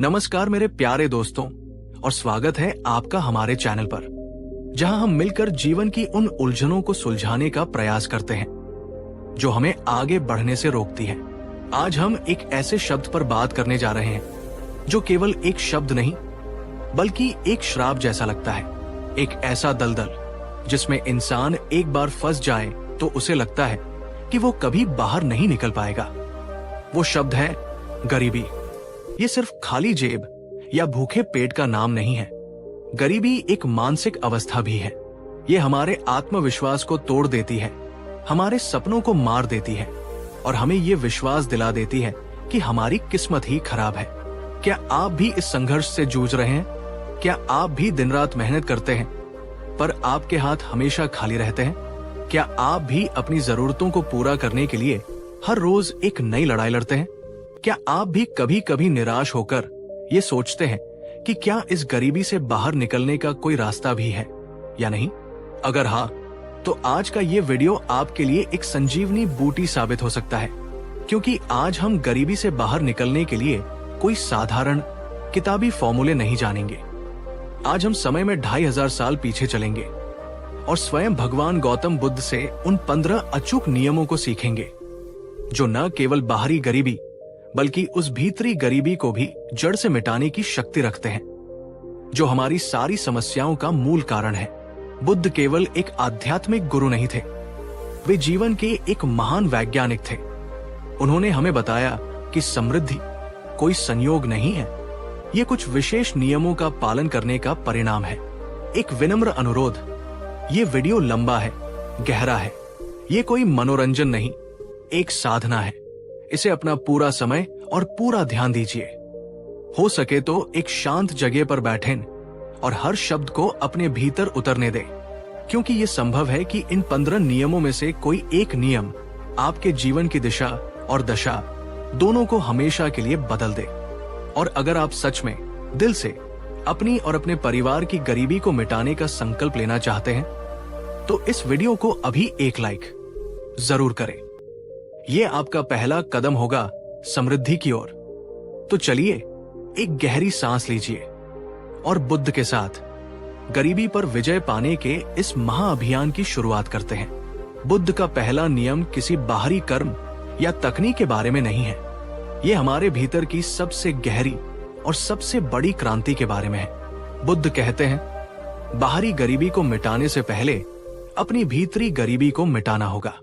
नमस्कार मेरे प्यारे दोस्तों और स्वागत है आपका हमारे चैनल पर, जहां हम मिलकर जीवन की उन उलझनों को सुलझाने का प्रयास करते हैं जो हमें आगे बढ़ने से रोकती है। आज हम एक ऐसे शब्द पर बात करने जा रहे हैं जो केवल एक शब्द नहीं बल्कि एक श्राप जैसा लगता है। एक ऐसा दलदल जिसमें इंसान एक बार फंस जाए तो उसे लगता है कि वो कभी बाहर नहीं निकल पाएगा। वो शब्द है गरीबी। ये सिर्फ खाली जेब या भूखे पेट का नाम नहीं है। गरीबी एक मानसिक अवस्था भी है। ये हमारे आत्मविश्वास को तोड़ देती है, हमारे सपनों को मार देती है और हमें ये विश्वास दिला देती है कि हमारी किस्मत ही खराब है। क्या आप भी इस संघर्ष से जूझ रहे हैं? क्या आप भी दिन रात मेहनत करते हैं पर आपके हाथ हमेशा खाली रहते हैं? क्या आप भी अपनी जरूरतों को पूरा करने के लिए हर रोज एक नई लड़ाई लड़ते हैं? क्या आप भी कभी कभी निराश होकर ये सोचते हैं कि क्या इस गरीबी से बाहर निकलने का कोई रास्ता भी है या नहीं? अगर हाँ, तो आज का ये वीडियो आपके लिए एक संजीवनी बूटी साबित हो सकता है, क्योंकि आज हम गरीबी से बाहर निकलने के लिए कोई साधारण किताबी फॉर्मूले नहीं जानेंगे। आज हम समय में 2500 साल पीछे चलेंगे और स्वयं भगवान गौतम बुद्ध से उन 15 अचूक नियमों को सीखेंगे जो न केवल बाहरी गरीबी बल्कि उस भीतरी गरीबी को भी जड़ से मिटाने की शक्ति रखते हैं, जो हमारी सारी समस्याओं का मूल कारण है। बुद्ध केवल एक आध्यात्मिक गुरु नहीं थे, वे जीवन के एक महान वैज्ञानिक थे। उन्होंने हमें बताया कि समृद्धि कोई संयोग नहीं है, ये कुछ विशेष नियमों का पालन करने का परिणाम है। एक विनम्र अनुरोध, ये वीडियो लंबा है, गहरा है, ये कोई मनोरंजन नहीं, एक साधना है। इसे अपना पूरा समय और पूरा ध्यान दीजिए। हो सके तो एक शांत जगह पर बैठें और हर शब्द को अपने भीतर उतरने दें, क्योंकि ये संभव है कि इन 15 नियमों में से कोई एक नियम आपके जीवन की दिशा और दशा दोनों को हमेशा के लिए बदल दे। और अगर आप सच में दिल से अपनी और अपने परिवार की गरीबी को मिटाने का संकल्प लेना चाहते हैं तो इस वीडियो को अभी एक लाइक जरूर करें। ये आपका पहला कदम होगा समृद्धि की ओर। तो चलिए एक गहरी सांस लीजिए और बुद्ध के साथ गरीबी पर विजय पाने के इस महाअभियान की शुरुआत करते हैं। बुद्ध का पहला नियम किसी बाहरी कर्म या तकनीक के बारे में नहीं है, ये हमारे भीतर की सबसे गहरी और सबसे बड़ी क्रांति के बारे में है। बुद्ध कहते हैं, बाहरी गरीबी को मिटाने से पहले अपनी भीतरी गरीबी को मिटाना होगा।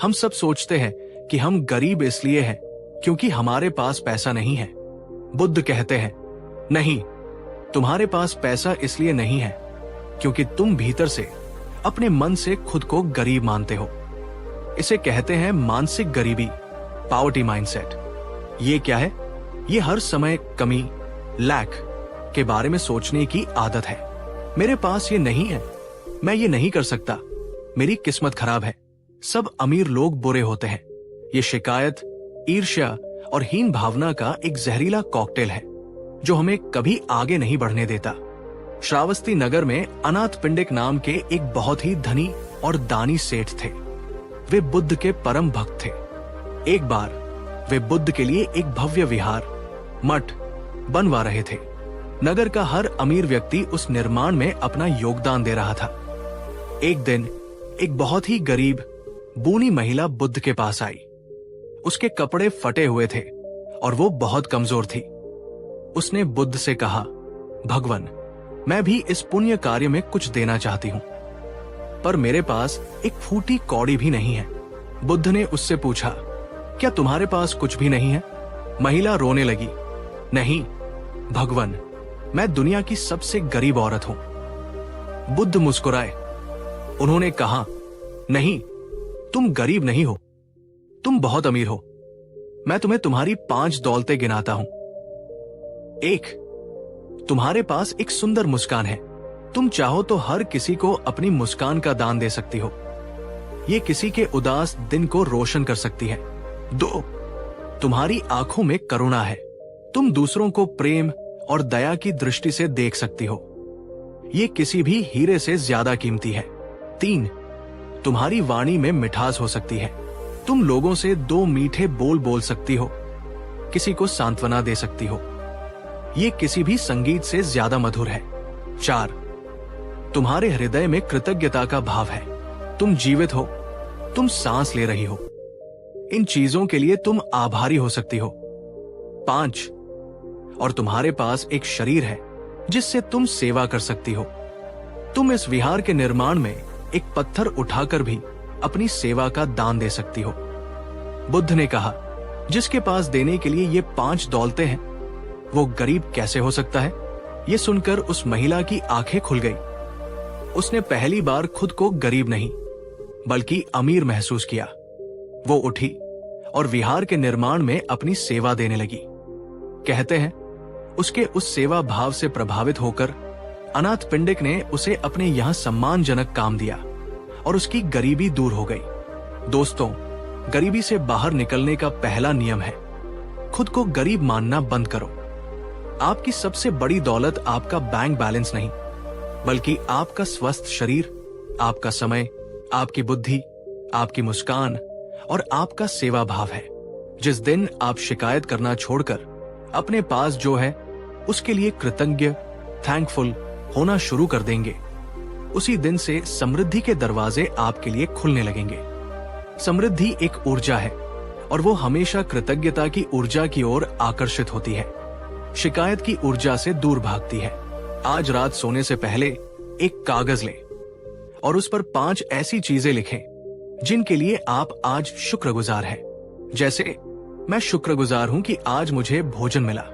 हम सब सोचते हैं कि हम गरीब इसलिए हैं क्योंकि हमारे पास पैसा नहीं है। बुद्ध कहते हैं, नहीं, तुम्हारे पास पैसा इसलिए नहीं है क्योंकि तुम भीतर से अपने मन से खुद को गरीब मानते हो। इसे कहते हैं मानसिक गरीबी, पॉवर्टी माइंडसेट। ये क्या है? ये हर समय कमी, लैक के बारे में सोचने की आदत है। मेरे पास ये नहीं है, मैं ये नहीं कर सकता, मेरी किस्मत खराब है, सब अमीर लोग बुरे होते हैं। ये शिकायत, ईर्ष्या और हीन भावना का एक जहरीला कॉकटेल है जो हमें कभी आगे नहीं बढ़ने देता। श्रावस्ती नगर में अनाथ पिंडिक नाम के एक बहुत ही धनी और दानी सेठ थे। वे बुद्ध के परम भक्त थे। एक बार वे बुद्ध के लिए एक भव्य विहार, मठ बनवा रहे थे। नगर का हर अमीर व्यक्ति उस निर्माण में अपना योगदान दे रहा था। एक दिन एक बहुत ही गरीब बूनी महिला बुद्ध के पास आई। उसके कपड़े फटे हुए थे और वो बहुत कमजोर थी। उसने बुद्ध से कहा, भगवान, मैं भी इस पुण्य कार्य में कुछ देना चाहती हूं, पर मेरे पास एक फूटी कौड़ी भी नहीं है। बुद्ध ने उससे पूछा, क्या तुम्हारे पास कुछ भी नहीं है? महिला रोने लगी, नहीं भगवान, मैं दुनिया की सबसे गरीब औरत हूं। बुद्ध मुस्कुराए। उन्होंने कहा, नहीं, तुम गरीब नहीं हो, तुम बहुत अमीर हो। मैं तुम्हें तुम्हारी 5 दौलतें गिनाता हूं। 1, तुम्हारे पास एक सुंदर मुस्कान है। तुम चाहो तो हर किसी को अपनी मुस्कान का दान दे सकती हो। ये किसी के उदास दिन को रोशन कर सकती है। 2, तुम्हारी आंखों में करुणा है। तुम दूसरों को प्रेम और दया की दृष्टि से देख सकती हो। ये किसी भी हीरे से ज्यादा कीमती है। 3, तुम्हारी वाणी में मिठास हो सकती है। तुम लोगों से 2 मीठे बोल बोल सकती हो, किसी को सांत्वना दे सकती हो। ये किसी भी संगीत से ज्यादा मधुर है। 4, तुम्हारे हृदय में कृतज्ञता का भाव है। तुम जीवित हो, तुम सांस ले रही हो, इन चीजों के लिए तुम आभारी हो सकती हो। 5, और तुम्हारे पास एक शरीर है जिससे तुम सेवा कर सकती हो। तुम इस विहार के निर्माण में एक पत्थर उठाकर भी अपनी सेवा का दान दे सकती हो। बुद्ध ने कहा, जिसके पास देने के लिए ये 5 दौलतें हैं, वो गरीब कैसे हो सकता है? ये सुनकर उस महिला की आंखें खुल गई। उसने पहली बार खुद को गरीब नहीं बल्कि अमीर महसूस किया। वो उठी और विहार के निर्माण में अपनी सेवा देने लगी। कहते हैं, उसके उस सेवा भाव से प्रभावित होकर अनाथ पिंडिक ने उसे अपने यहां सम्मानजनक काम दिया और उसकी गरीबी दूर हो गई। दोस्तों, गरीबी से बाहर निकलने का पहला नियम है, खुद को गरीब मानना बंद करो। आपकी सबसे बड़ी दौलत आपका बैंक बैलेंस नहीं, बल्कि आपका स्वस्थ शरीर, आपका समय, आपकी बुद्धि, आपकी मुस्कान और आपका सेवा भाव है। जिस दिन आप शिकायत करना छोड़कर अपने पास जो है उसके लिए कृतज्ञ, थैंकफुल होना शुरू कर देंगे, उसी दिन से समृद्धि के दरवाजे आपके लिए खुलने लगेंगे। समृद्धि एक ऊर्जा है और वो हमेशा कृतज्ञता की ऊर्जा की ओर आकर्षित होती है, शिकायत की ऊर्जा से दूर भागती है। आज रात सोने से पहले एक कागज लें और उस पर 5 ऐसी चीजें लिखें जिनके लिए आप आज शुक्रगुजार हैं। जैसे, मैं शुक्रगुजार हूं कि आज मुझे भोजन मिला,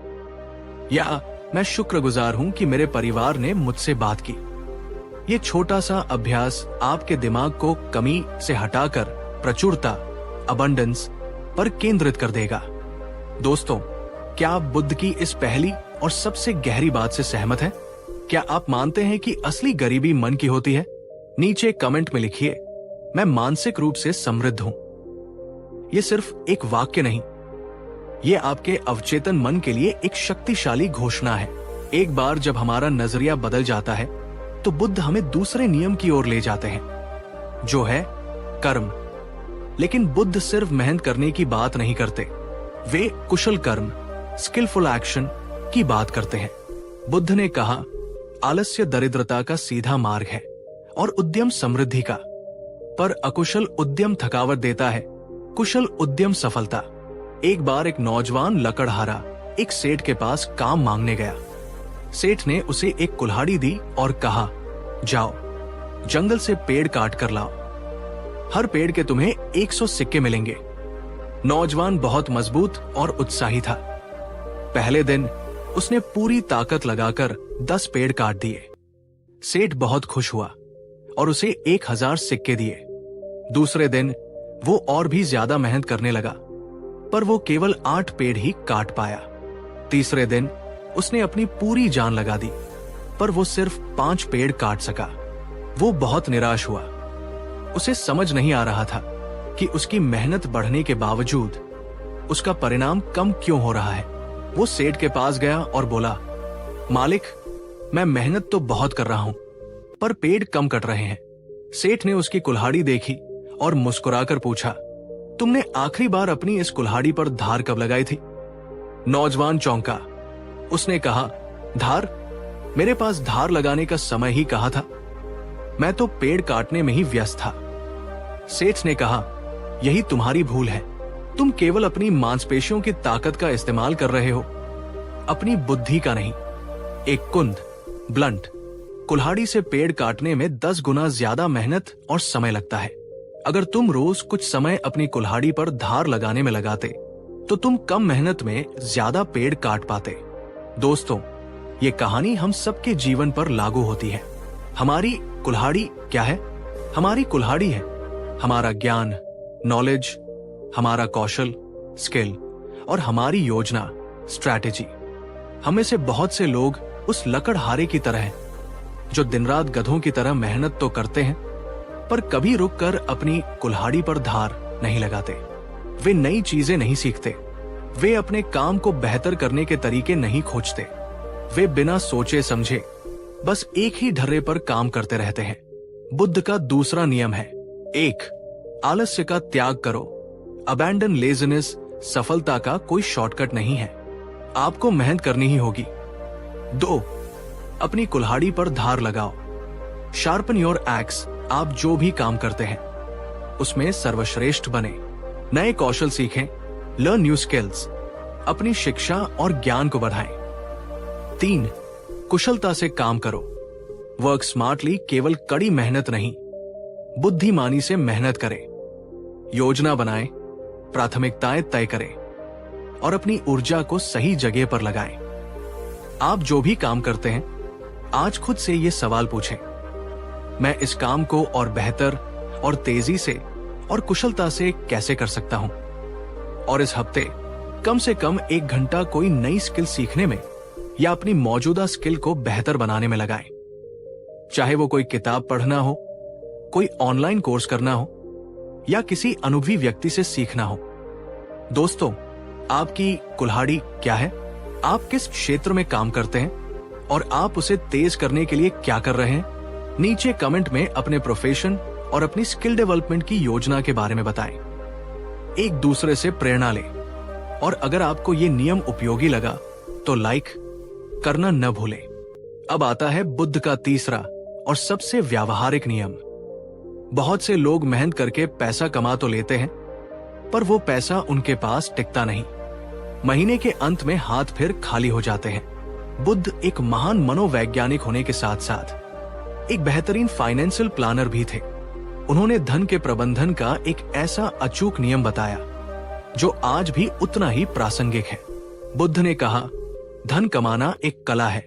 या मैं शुक्रगुजार हूं कि मेरे परिवार ने मुझसे बात की। ये छोटा सा अभ्यास आपके दिमाग को कमी से हटाकर प्रचुरता, अबंडेंस पर केंद्रित कर देगा। दोस्तों, क्या आप बुद्ध की इस पहली और सबसे गहरी बात से सहमत हैं? क्या आप मानते हैं कि असली गरीबी मन की होती है? नीचे कमेंट में लिखिए, मैं मानसिक रूप से समृद्ध हूं। ये सिर्फ एक वाक्य नहीं, ये आपके अवचेतन मन के लिए एक शक्तिशाली घोषणा है। एक बार जब हमारा नजरिया बदल जाता है तो बुद्ध हमें दूसरे नियम की ओर ले जाते हैं, जो है कर्म। लेकिन बुद्ध सिर्फ मेहनत करने की बात नहीं करते, वे कुशल कर्म, स्किलफुल एक्शन की बात करते हैं। बुद्ध ने कहा, आलस्य दरिद्रता का सीधा मार्ग है और उद्यम समृद्धि का, पर अकुशल उद्यम थकावट देता है, कुशल उद्यम सफलता। एक बार एक नौजवान लकड़हारा एक सेठ के पास काम मांगने गया। सेठ ने उसे एक कुल्हाड़ी दी और कहा, जाओ जंगल से पेड़ काट कर लाओ, हर पेड़ के तुम्हें 100 सिक्के मिलेंगे। नौजवान बहुत मजबूत और उत्साही था। पहले दिन उसने पूरी ताकत लगाकर 10 पेड़ काट दिए। सेठ बहुत खुश हुआ और उसे 1000 सिक्के दिए। दूसरे दिन वो और भी ज्यादा मेहनत करने लगा, पर वो केवल 8 पेड़ ही काट पाया। तीसरे दिन उसने अपनी पूरी जान लगा दी, पर वो सिर्फ 5 पेड़ काट सका। वो बहुत निराश हुआ। उसे समझ नहीं आ रहा था कि उसकी मेहनत बढ़ने के बावजूद उसका परिणाम कम क्यों हो रहा है। वो सेठ के पास गया और बोला, मालिक, मैं मेहनत तो बहुत कर रहा हूं, पर पेड़ कम कट रहे हैं। सेठ ने उसकी कुल्हाड़ी देखी और मुस्कुराकर पूछा, तुमने आखिरी बार अपनी इस कुल्हाड़ी पर धार कब लगाई थी? नौजवान चौंका। उसने कहा, धार? मेरे पास धार लगाने का समय ही कहा था, मैं तो पेड़ काटने में ही व्यस्त था। सेठ ने कहा, यही तुम्हारी भूल है, तुम केवल अपनी मांसपेशियों की ताकत का इस्तेमाल कर रहे हो, अपनी बुद्धि का नहीं। एक कुंद, ब्लंट कुल्हाड़ी से पेड़ काटने में 10 गुना ज्यादा मेहनत और समय लगता है। अगर तुम रोज कुछ समय अपनी कुल्हाड़ी पर धार लगाने में लगाते तो तुम कम मेहनत में ज्यादा पेड़ काट पाते। दोस्तों, ये कहानी हम सबके जीवन पर लागू होती है। हमारी कुल्हाड़ी क्या है? हमारी कुल्हाड़ी है हमारा ज्ञान, नॉलेज, हमारा कौशल, स्किल और हमारी योजना, स्ट्रैटेजी। हमें से बहुत से लोग उस लकड़हारे की तरह हैं, जो दिन रात गधों की तरह मेहनत तो करते हैं, पर कभी रुककर अपनी कुल्हाड़ी पर धार नहीं लगाते। वे नई चीजें नहीं सीखते, वे अपने काम को बेहतर करने के तरीके नहीं खोजते। वे बिना सोचे समझे बस एक ही ढर्रे पर काम करते रहते हैं। बुद्ध का दूसरा नियम है, 1, आलस्य का त्याग करो। अबैंडन लेजीनेस सफलता का कोई शॉर्टकट नहीं है। आपको मेहनत करनी ही होगी, 2. अपनी कुल्हाड़ी पर धार लगाओ। Sharpen your x. आप जो भी काम करते हैं उसमें सर्वश्रेष्ठ बने, नए कौशल सीखें, लर्न न्यू स्किल्स, अपनी शिक्षा और ज्ञान को बढ़ाएं। 3. कुशलता से काम करो। Work smartly. केवल कड़ी मेहनत नहीं, बुद्धिमानी से मेहनत करें। योजना बनाएं, प्राथमिकताएं तय करें और अपनी ऊर्जा को सही जगह पर लगाएं। आप जो भी काम करते हैं आज खुद से ये सवाल पूछें, मैं इस काम को और बेहतर और तेजी से और कुशलता से कैसे कर सकता हूं। और इस हफ्ते कम से कम 1 घंटा कोई नई स्किल सीखने में या अपनी मौजूदा स्किल को बेहतर बनाने में लगाएं। चाहे वो कोई किताब पढ़ना हो, कोई ऑनलाइन कोर्स करना हो या किसी अनुभवी व्यक्ति से सीखना हो। दोस्तों, आपकी कुल्हाड़ी क्या है? आप किस क्षेत्र में काम करते हैं और आप उसे तेज करने के लिए क्या कर रहे हैं? नीचे कमेंट में अपने प्रोफेशन और अपनी स्किल डेवलपमेंट की योजना के बारे में बताएं। एक दूसरे से प्रेरणा लें और अगर आपको ये नियम उपयोगी लगा तो लाइक करना न भूलें। अब आता है बुद्ध का तीसरा और सबसे व्यावहारिक नियम। बहुत से लोग मेहनत करके पैसा कमा तो लेते हैं, पर वो पैसा उनके पास टिकता नहीं। महीने के अंत में हाथ फिर खाली हो जाते हैं। बुद्ध एक महान मनोवैज्ञानिक होने के साथ साथ एक बेहतरीन फाइनेंशियल प्लानर भी थे। उन्होंने धन के प्रबंधन का एक ऐसा अचूक नियम बताया जो आज भी उतना ही प्रासंगिक है। बुद्ध ने कहा, धन कमाना एक कला है,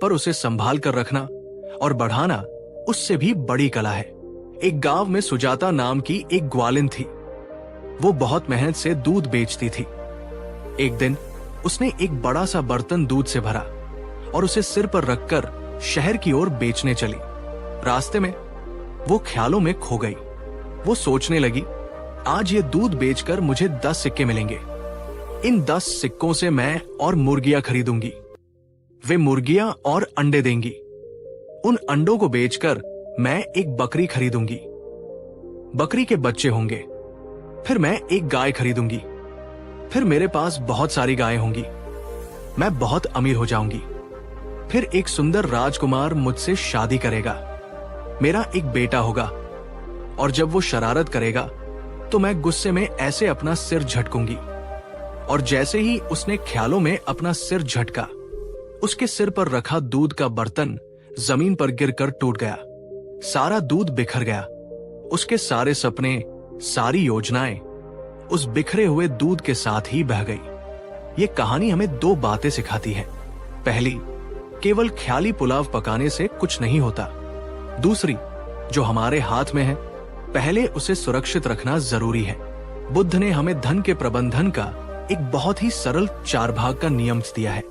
पर उसे संभाल कर रखना और बढ़ाना उससे भी बड़ी कला है। एक गांव में सुजाता नाम की एक ग्वालिन थी। वो बहुत मेहनत से दूध बेचती थी। एक दिन उसने एक बड़ा सा बर्तन दूध से भरा और उसे सिर पर रखकर शहर की ओर बेचने चली। रास्ते में वो ख्यालों में खो गई। वो सोचने लगी, आज ये दूध बेचकर मुझे 10 सिक्के मिलेंगे। इन 10 सिक्कों से मैं और मुर्गियां खरीदूंगी। वे मुर्गियां और अंडे देंगी। उन अंडों को बेचकर मैं एक बकरी खरीदूंगी। बकरी के बच्चे होंगे। फिर मैं एक गाय खरीदूंगी। फिर मेरे पास बहुत सारी गायें होंगी। मैं बहुत अमीर हो जाऊंगी। फिर एक सुंदर राजकुमार मुझसे शादी करेगा। मेरा एक बेटा होगा और जब वो शरारत करेगा तो मैं गुस्से में ऐसे अपना सिर झटकूंगी। और जैसे ही उसने ख्यालों में अपना सिर झटका, उसके सिर पर रखा दूध का बर्तन जमीन पर गिरकर टूट गया। सारा दूध बिखर गया। उसके सारे सपने, सारी योजनाएं उस बिखरे हुए दूध के साथ ही बह गई। ये कहानी हमें 2 बातें सिखाती है। पहली, केवल ख्याली पुलाव पकाने से कुछ नहीं होता। दूसरी, जो हमारे हाथ में है पहले उसे सुरक्षित रखना जरूरी है। बुद्ध ने हमें धन के प्रबंधन का एक बहुत ही सरल 4 भाग का नियम दिया है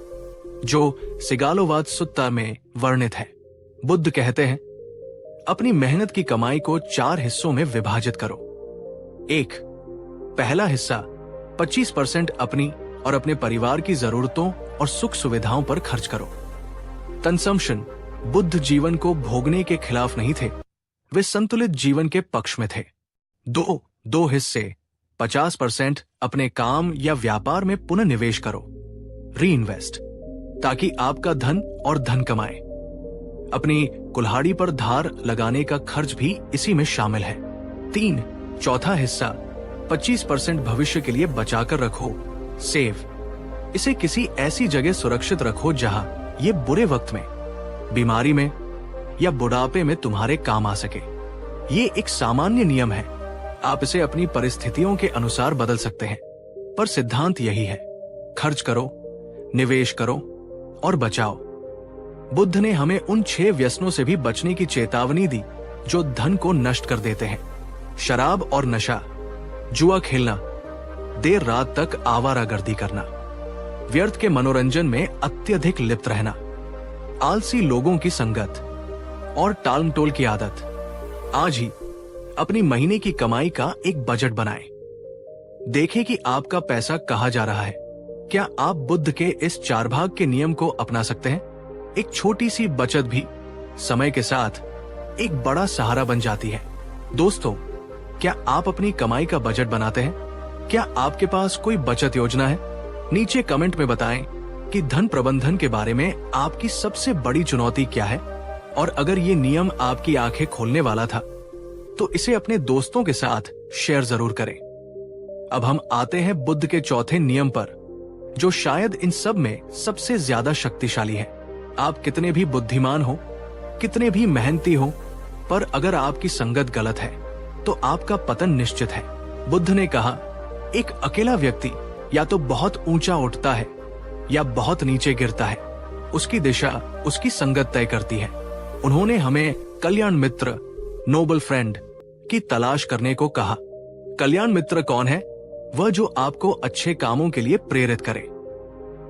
जो सिगालोवाद सुत्ता में वर्णित है। बुद्ध कहते हैं, अपनी मेहनत की कमाई को 4 हिस्सों में विभाजित करो। 1. पहला हिस्सा 25% अपनी और अपने परिवार की जरूरतों और सुख सुविधाओं पर खर्च करो। कंजम्पशन। बुद्ध जीवन को भोगने के खिलाफ नहीं थे, वे संतुलित जीवन के पक्ष में थे। 2 हिस्से 50% अपने काम या व्यापार में पुनः निवेश करो, री इन्वेस्ट, ताकि आपका धन और धन कमाए। अपनी कुल्हाड़ी पर धार लगाने का खर्च भी इसी में शामिल है। 3. चौथा हिस्सा 25% भविष्य के लिए बचाकर रखो, सेव। इसे किसी ऐसी जगह सुरक्षित रखो जहां ये बुरे वक्त में, बीमारी में या बुढ़ापे में तुम्हारे काम आ सके। ये एक सामान्य नियम है, आप इसे अपनी परिस्थितियों के अनुसार बदल सकते हैं, पर सिद्धांत यही है, खर्च करो, निवेश करो और बचाओ। बुद्ध ने हमें उन 6 व्यसनों से भी बचने की चेतावनी दी जो धन को नष्ट कर देते हैं। शराब और नशा, जुआ खेलना, देर रात तक आवारागर्दी करना, व्यर्थ के मनोरंजन में अत्यधिक लिप्त रहना, आलसी लोगों की संगत और टालमटोल की आदत। आज ही अपनी महीने की कमाई का एक बजट बनाएं। देखें कि आपका पैसा कहां जा रहा है। क्या आप बुद्ध के इस 4 भाग के नियम को अपना सकते हैं? एक छोटी सी बचत भी समय के साथ एक बड़ा सहारा बन जाती है। दोस्तों, क्या आप अपनी कमाई का बजट बनाते हैं? क्या आपके पास कोई बचत योजना है? नीचे कमेंट में बताएं कि धन प्रबंधन के बारे में आपकी सबसे बड़ी चुनौती क्या है, और अगर ये नियम आपकी आंखें खोलने वाला था तो इसे अपने दोस्तों के साथ शेयर जरूर करें। अब हम आते हैं बुद्ध के चौथे नियम पर, जो शायद इन सब में सबसे ज्यादा शक्तिशाली है। आप कितने भी बुद्धिमान हो, कितने भी मेहनती हो, पर अगर आपकी संगत गलत है तो आपका पतन निश्चित है। बुद्ध ने कहा, एक अकेला व्यक्ति या तो बहुत ऊंचा उठता है या बहुत नीचे गिरता है। उसकी दिशा उसकी संगत तय करती है। उन्होंने हमें कल्याण मित्र, नोबल फ्रेंड की तलाश करने को कहा। कल्याण मित्र कौन है? वह जो आपको अच्छे कामों के लिए प्रेरित करे,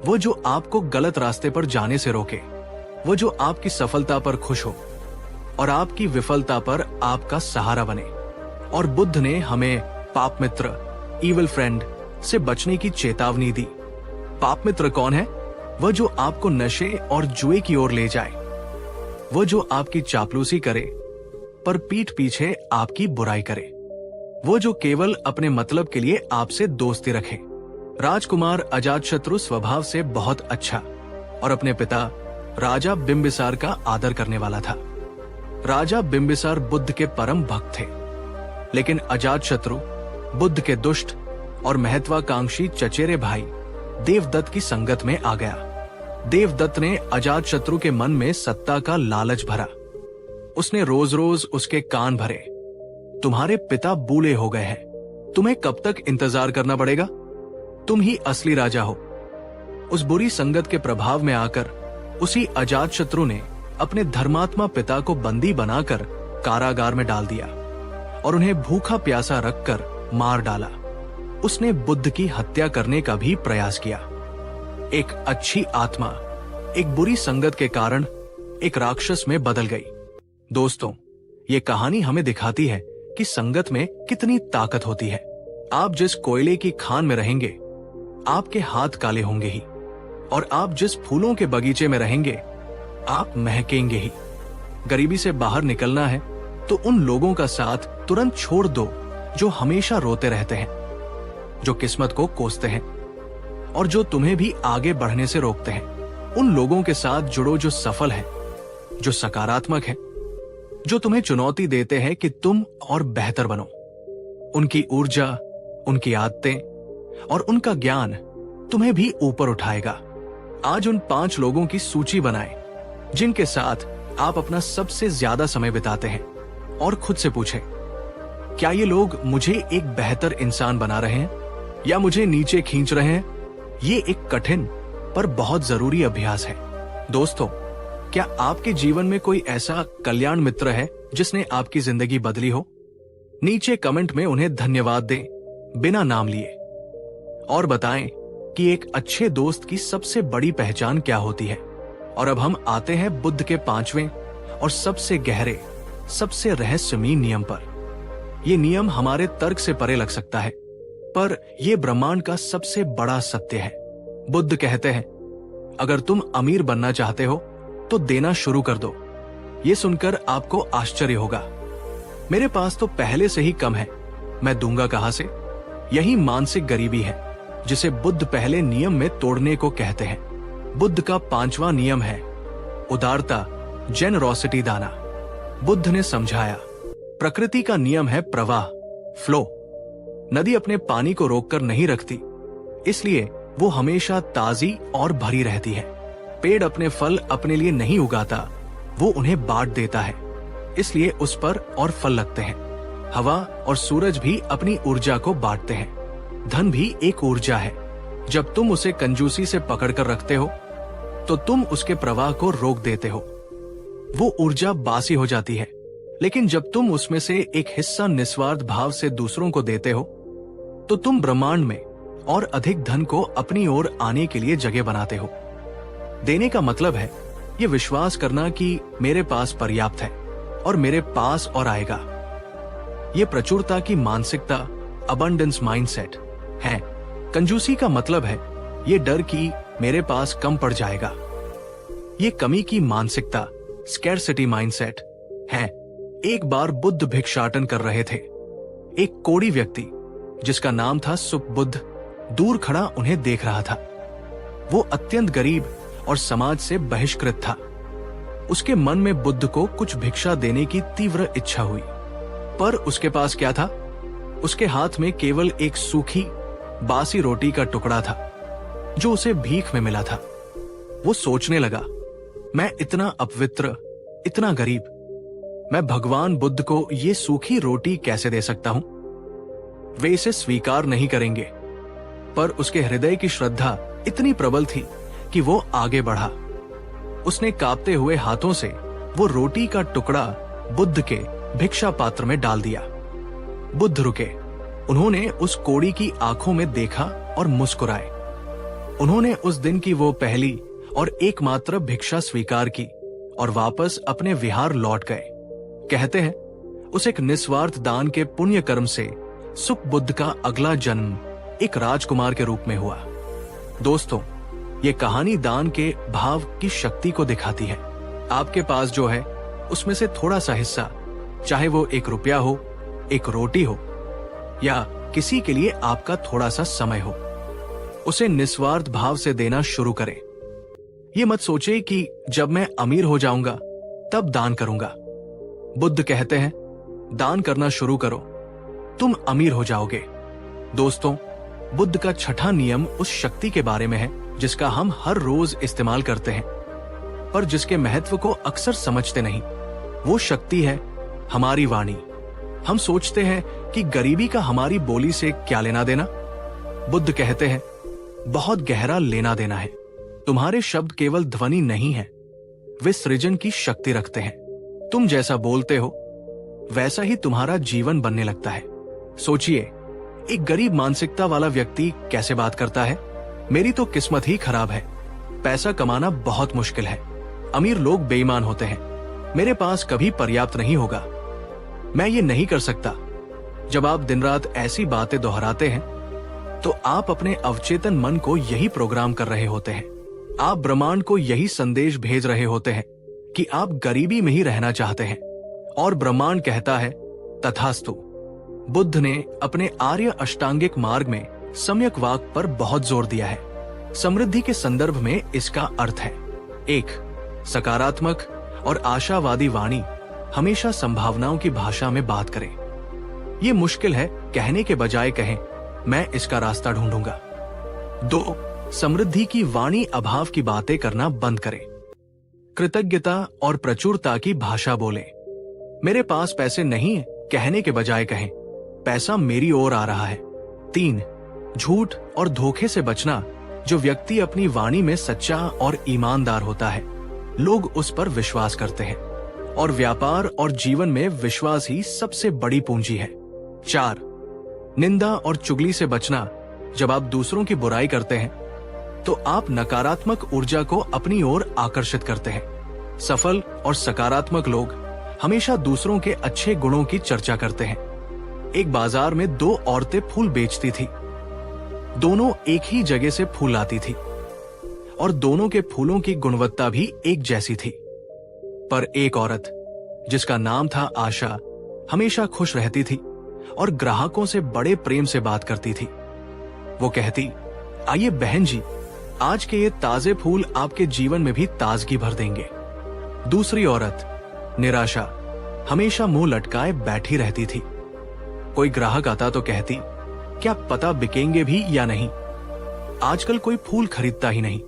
वो जो आपको गलत रास्ते पर जाने से रोके, वो जो आपकी सफलता पर खुश हो और आपकी विफलता पर आपका सहारा बने। और बुद्ध ने हमें पाप मित्र, इविल फ्रेंड से बचने की चेतावनी दी। पाप मित्र कौन है? वह जो आपको नशे और जुए की ओर ले जाए, वह जो आपकी चापलूसी करे पर पीठ पीछे आपकी बुराई करे, वो जो केवल अपने मतलब के लिए आपसे दोस्ती रखे। राजकुमार अजातशत्रु स्वभाव से बहुत अच्छा और अपने पिता राजा बिंबिसार का आदर करने वाला था। राजा बिंबिसार बुद्ध के परम भक्त थे, लेकिन अजातशत्रु बुद्ध के दुष्ट और महत्वाकांक्षी चचेरे भाई देवदत्त की संगत में आ गया। देवदत्त ने अजातशत्रु के मन में सत्ता का लालच भरा। उसने रोज रोज उसके कान भरे, तुम्हारे पिता बूढ़े हो गए हैं, तुम्हें कब तक इंतजार करना पड़ेगा, तुम ही असली राजा हो। उस बुरी संगत के प्रभाव में आकर उसी अजातशत्रु ने अपने धर्मात्मा पिता को बंदी बनाकर कारागार में डाल दिया और उन्हें भूखा प्यासा रखकर मार डाला। उसने बुद्ध की हत्या करने का भी प्रयास किया। एक अच्छी आत्मा एक बुरी संगत के कारण एक राक्षस में बदल गई। दोस्तों, ये कहानी हमें दिखाती है कि संगत में कितनी ताकत होती है। आप जिस कोयले की खान में रहेंगे, आपके हाथ काले होंगे ही, और आप जिस फूलों के बगीचे में रहेंगे, आप महकेंगे ही। गरीबी से बाहर निकलना है तो उन लोगों का साथ तुरंत छोड़ दो जो हमेशा रोते रहते हैं, जो किस्मत को कोसते हैं और जो तुम्हें भी आगे बढ़ने से रोकते हैं। उन लोगों के साथ जुड़ो जो सफल हैं, जो सकारात्मक हैं, जो तुम्हें चुनौती देते हैं कि तुम और बेहतर बनो। उनकी ऊर्जा, उनकी आदतें और उनका ज्ञान तुम्हें भी ऊपर उठाएगा। आज उन 5 लोगों की सूची बनाएं जिनके साथ आप अपना सबसे ज्यादा समय बिताते हैं, और खुद से पूछें, क्या ये लोग मुझे एक बेहतर इंसान बना रहे हैं या मुझे नीचे खींच रहे हैं? ये एक कठिन पर बहुत जरूरी अभ्यास है। दोस्तों, क्या आपके जीवन में कोई ऐसा कल्याण मित्र है जिसने आपकी जिंदगी बदली हो? नीचे कमेंट में उन्हें धन्यवाद दें बिना नाम लिए, और बताएं कि एक अच्छे दोस्त की सबसे बड़ी पहचान क्या होती है। और अब हम आते हैं बुद्ध के 5वें और सबसे गहरे, सबसे रहस्यमयी नियम पर। ये नियम हमारे तर्क से परे लग सकता है, पर यह ब्रह्मांड का सबसे बड़ा सत्य है। बुद्ध कहते हैं, अगर तुम अमीर बनना चाहते हो तो देना शुरू कर दो। ये सुनकर आपको आश्चर्य होगा, मेरे पास तो पहले से ही कम है, मैं दूंगा कहां से? यही मानसिक गरीबी है जिसे बुद्ध पहले नियम में तोड़ने को कहते हैं। बुद्ध का 5वां नियम है उदारता, जेनरोसिटी दाना। बुद्ध ने समझाया, प्रकृति का नियम है प्रवाह, फ्लो। नदी अपने पानी को रोककर नहीं रखती, इसलिए वो हमेशा ताजी और भरी रहती है। पेड़ अपने फल अपने लिए नहीं उगाता, वो उन्हें बांट देता है, इसलिए उस पर और फल लगते हैं। हवा और सूरज भी अपनी ऊर्जा को बांटते हैं। धन भी एक ऊर्जा है। जब तुम उसे कंजूसी से पकड़कर रखते हो तो तुम उसके प्रवाह को रोक देते हो। वो ऊर्जा बासी हो जाती है, लेकिन जब तुम उसमें से एक हिस्सा निस्वार्थ भाव से दूसरों को देते हो तो तुम ब्रह्मांड में और अधिक धन को अपनी ओर आने के लिए जगह बनाते हो। देने का मतलब है ये विश्वास करना कि मेरे पास पर्याप्त है और मेरे पास और आएगा। ये प्रचुरता की मानसिकता, अबंडेंस माइंडसेट है। कंजूसी का मतलब है ये डर कि मेरे पास कम पड़ जाएगा। ये कमी की मानसिकता, स्कैरसिटी माइंडसेट है। एक बार बुद्ध भिक्षाटन कर रहे थे। एक कोढ़ी व्यक्ति जिसका नाम था सुपबुद्ध दूर खड़ा उन्हें देख रहा था। वो अत्यंत गरीब और समाज से बहिष्कृत था। उसके मन में बुद्ध को कुछ भिक्षा देने की तीव्र इच्छा हुई, पर उसके पास क्या था? उसके हाथ में केवल एक सूखी बासी रोटी का टुकड़ा था जो उसे भीख में मिला था। वो सोचने लगा, मैं इतना अपवित्र, इतना गरीब, मैं भगवान बुद्ध को ये सूखी रोटी कैसे दे सकता हूं? वे इसे स्वीकार नहीं करेंगे। पर उसके हृदय की श्रद्धा इतनी प्रबल थी कि वो आगे बढ़ा। उसने कांपते हुए हाथों से वो रोटी का टुकड़ा बुद्ध के भिक्षा पात्र में डाल दिया। बुद्ध रुके। उन्होंने उस कोड़ी की आंखों में देखा और मुस्कुराए। उन्होंने उस दिन की वो पहली और एकमात्र भिक्षा स्वीकार की और वापस अपने विहार लौट गए। कहते हैं, उस एक निस्वार्थ दान के पुण्य कर्म से सुख बुद्ध का अगला जन्म एक राजकुमार के रूप में हुआ। दोस्तों, ये कहानी दान के भाव की शक्ति को दिखाती है। आपके पास जो है उसमें से थोड़ा सा हिस्सा, चाहे वो 1 रुपया हो, 1 रोटी हो, या किसी के लिए आपका थोड़ा सा समय हो, उसे निस्वार्थ भाव से देना शुरू करें। ये मत सोचे कि जब मैं अमीर हो जाऊंगा तब दान करूंगा। बुद्ध कहते हैं, दान करना शुरू करो, तुम अमीर हो जाओगे। दोस्तों, बुद्ध का छठा नियम उस शक्ति के बारे में है जिसका हम हर रोज इस्तेमाल करते हैं, पर जिसके महत्व को अक्सर समझते नहीं। वो शक्ति है हमारी वाणी। हम सोचते हैं कि गरीबी का हमारी बोली से क्या लेना देना। बुद्ध कहते हैं, बहुत गहरा लेना देना है। तुम्हारे शब्द केवल ध्वनि नहीं है, वे सृजन की शक्ति रखते हैं। तुम जैसा बोलते हो वैसा ही तुम्हारा जीवन बनने लगता है। सोचिए, एक गरीब मानसिकता वाला व्यक्ति कैसे बात करता है, मेरी तो किस्मत ही खराब है, पैसा कमाना बहुत मुश्किल है, अमीर लोग बेईमान होते हैं, मेरे पास कभी पर्याप्त नहीं होगा, मैं ये नहीं कर सकता। जब आप दिन रात ऐसी बातें दोहराते हैं तो आप अपने अवचेतन मन को यही प्रोग्राम कर रहे होते हैं। आप ब्रह्मांड को यही संदेश भेज रहे होते हैं कि आप गरीबी में ही रहना चाहते हैं, और ब्रह्मांड कहता है तथास्तु। बुद्ध ने अपने आर्य अष्टांगिक मार्ग में सम्यक वाक पर बहुत जोर दिया है। समृद्धि के संदर्भ में इसका अर्थ है, 1, सकारात्मक और आशावादी वाणी हमेशा संभावनाओं की भाषा में बात करे। ये मुश्किल है कहने के बजाय कहें, मैं इसका रास्ता ढूंढूंगा। 2, समृद्धि की वाणी अभाव की बातें करना बंद करें। कृतज्ञता और प्रचुरता की भाषा बोले। मेरे पास पैसे नहीं है कहने के बजाय कहें, पैसा मेरी ओर आ रहा है। 3, झूठ और धोखे से बचना। जो व्यक्ति अपनी वाणी में सच्चा और ईमानदार होता है, लोग उस पर विश्वास करते हैं, और व्यापार और जीवन में विश्वास ही सबसे बड़ी पूंजी है। 4, निंदा और चुगली से बचना। जब आप दूसरों की बुराई करते हैं तो आप नकारात्मक ऊर्जा को अपनी ओर आकर्षित करते हैं। सफल और सकारात्मक लोग हमेशा दूसरों के अच्छे गुणों की चर्चा करते हैं। एक बाजार में 2 औरतें फूल बेचती थी। दोनों एक ही जगह से फूल लाती थी और दोनों के फूलों की गुणवत्ता भी एक जैसी थी। पर एक औरत, जिसका नाम था आशा, हमेशा खुश रहती थी और ग्राहकों से बड़े प्रेम से बात करती थी। वो कहती, आइए बहन जी, आज के ये ताजे फूल आपके जीवन में भी ताजगी भर देंगे। दूसरी औरत, निराशा, हमेशा मुंह लटकाए बैठी रहती थी। कोई ग्राहक आता तो कहती, क्या पता बिकेंगे भी या नहीं, आजकल कोई फूल खरीदता ही नहीं।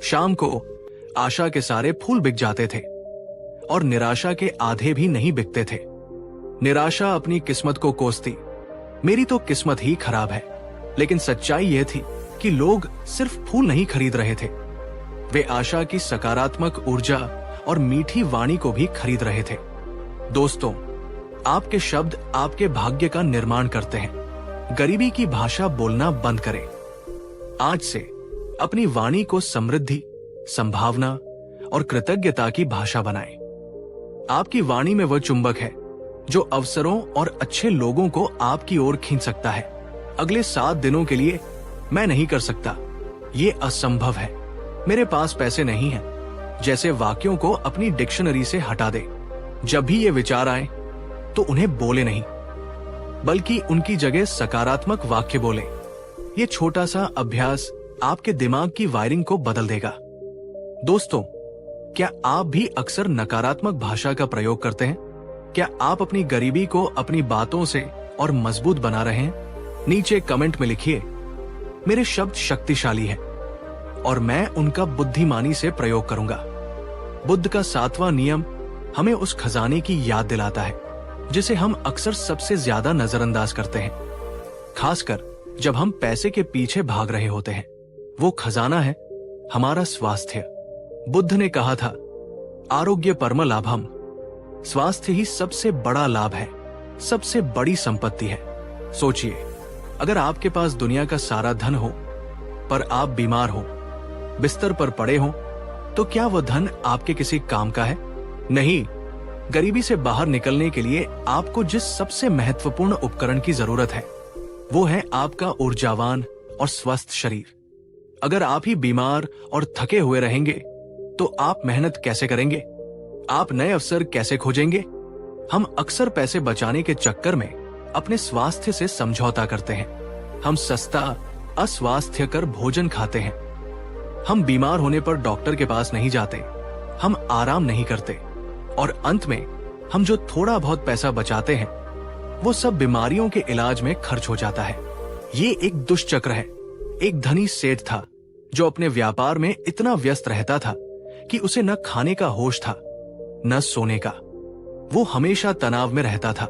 शाम को आशा के सारे फूल बिक जाते थे और निराशा के आधे भी नहीं बिकते थे। निराशा अपनी किस्मत को कोसती, मेरी तो किस्मत ही खराब है। लेकिन सच्चाई यह थी कि लोग सिर्फ फूल नहीं खरीद रहे थे, वे आशा की सकारात्मक ऊर्जा और मीठी वाणी को भी खरीद रहे थे। दोस्तों, आपके शब्द आपके भाग्य का निर्माण करते हैं। गरीबी की भाषा बोलना बंद करें। आज से अपनी वाणी को समृद्धि, संभावना और कृतज्ञता की भाषा बनाएं। आपकी वाणी में वह चुंबक है जो अवसरों और अच्छे लोगों को आपकी ओर खींच सकता है। अगले 7 दिनों के लिए मैं नहीं कर सकता, ये असंभव है, मेरे पास पैसे नहीं हैं, जैसे वाक्यों को अपनी डिक्शनरी से हटा दे। जब भी ये विचार आए तो उन्हें बोले नहीं, बल्कि उनकी जगह सकारात्मक वाक्य बोले। ये छोटा सा अभ्यास आपके दिमाग की वायरिंग को बदल देगा। दोस्तों, क्या आप भी अक्सर नकारात्मक भाषा का प्रयोग करते हैं? क्या आप अपनी गरीबी को अपनी बातों से और मजबूत बना रहे हैं? नीचे कमेंट में लिखिए, मेरे शब्द शक्तिशाली हैं और मैं उनका बुद्धिमानी से प्रयोग करूंगा। बुद्ध का 7वां नियम हमें उस खजाने की याद दिलाता है जिसे हम अक्सर सबसे ज्यादा नजरअंदाज करते हैं, खासकर जब हम पैसे के पीछे भाग रहे होते हैं। वो खजाना है हमारा स्वास्थ्य। बुद्ध ने कहा था, आरोग्य परम लाभम। स्वास्थ्य ही सबसे बड़ा लाभ है, सबसे बड़ी संपत्ति है। सोचिए, अगर आपके पास दुनिया का सारा धन हो पर आप बीमार हो, बिस्तर पर पड़े हो, तो क्या वह धन आपके किसी काम का है? नहीं। गरीबी से बाहर निकलने के लिए आपको जिस सबसे महत्वपूर्ण उपकरण की जरूरत है वो है आपका ऊर्जावान और स्वस्थ शरीर। अगर आप ही बीमार और थके हुए रहेंगे तो आप मेहनत कैसे करेंगे? आप नए अवसर कैसे खोजेंगे? हम अक्सर पैसे बचाने के चक्कर में अपने स्वास्थ्य से समझौता करते हैं। हम सस्ता अस्वास्थ्यकर भोजन खाते हैं। हम बीमार होने पर डॉक्टर के पास नहीं जाते, हम आराम नहीं करते और अंत में हम जो थोड़ा बहुत पैसा बचाते हैं वो सब बीमारियों के इलाज में खर्च हो जाता है। ये एक दुष्चक्र है। एक धनी सेठ था जो अपने व्यापार में इतना व्यस्त रहता था कि उसे न खाने का होश था न सोने का। वो हमेशा तनाव में रहता था।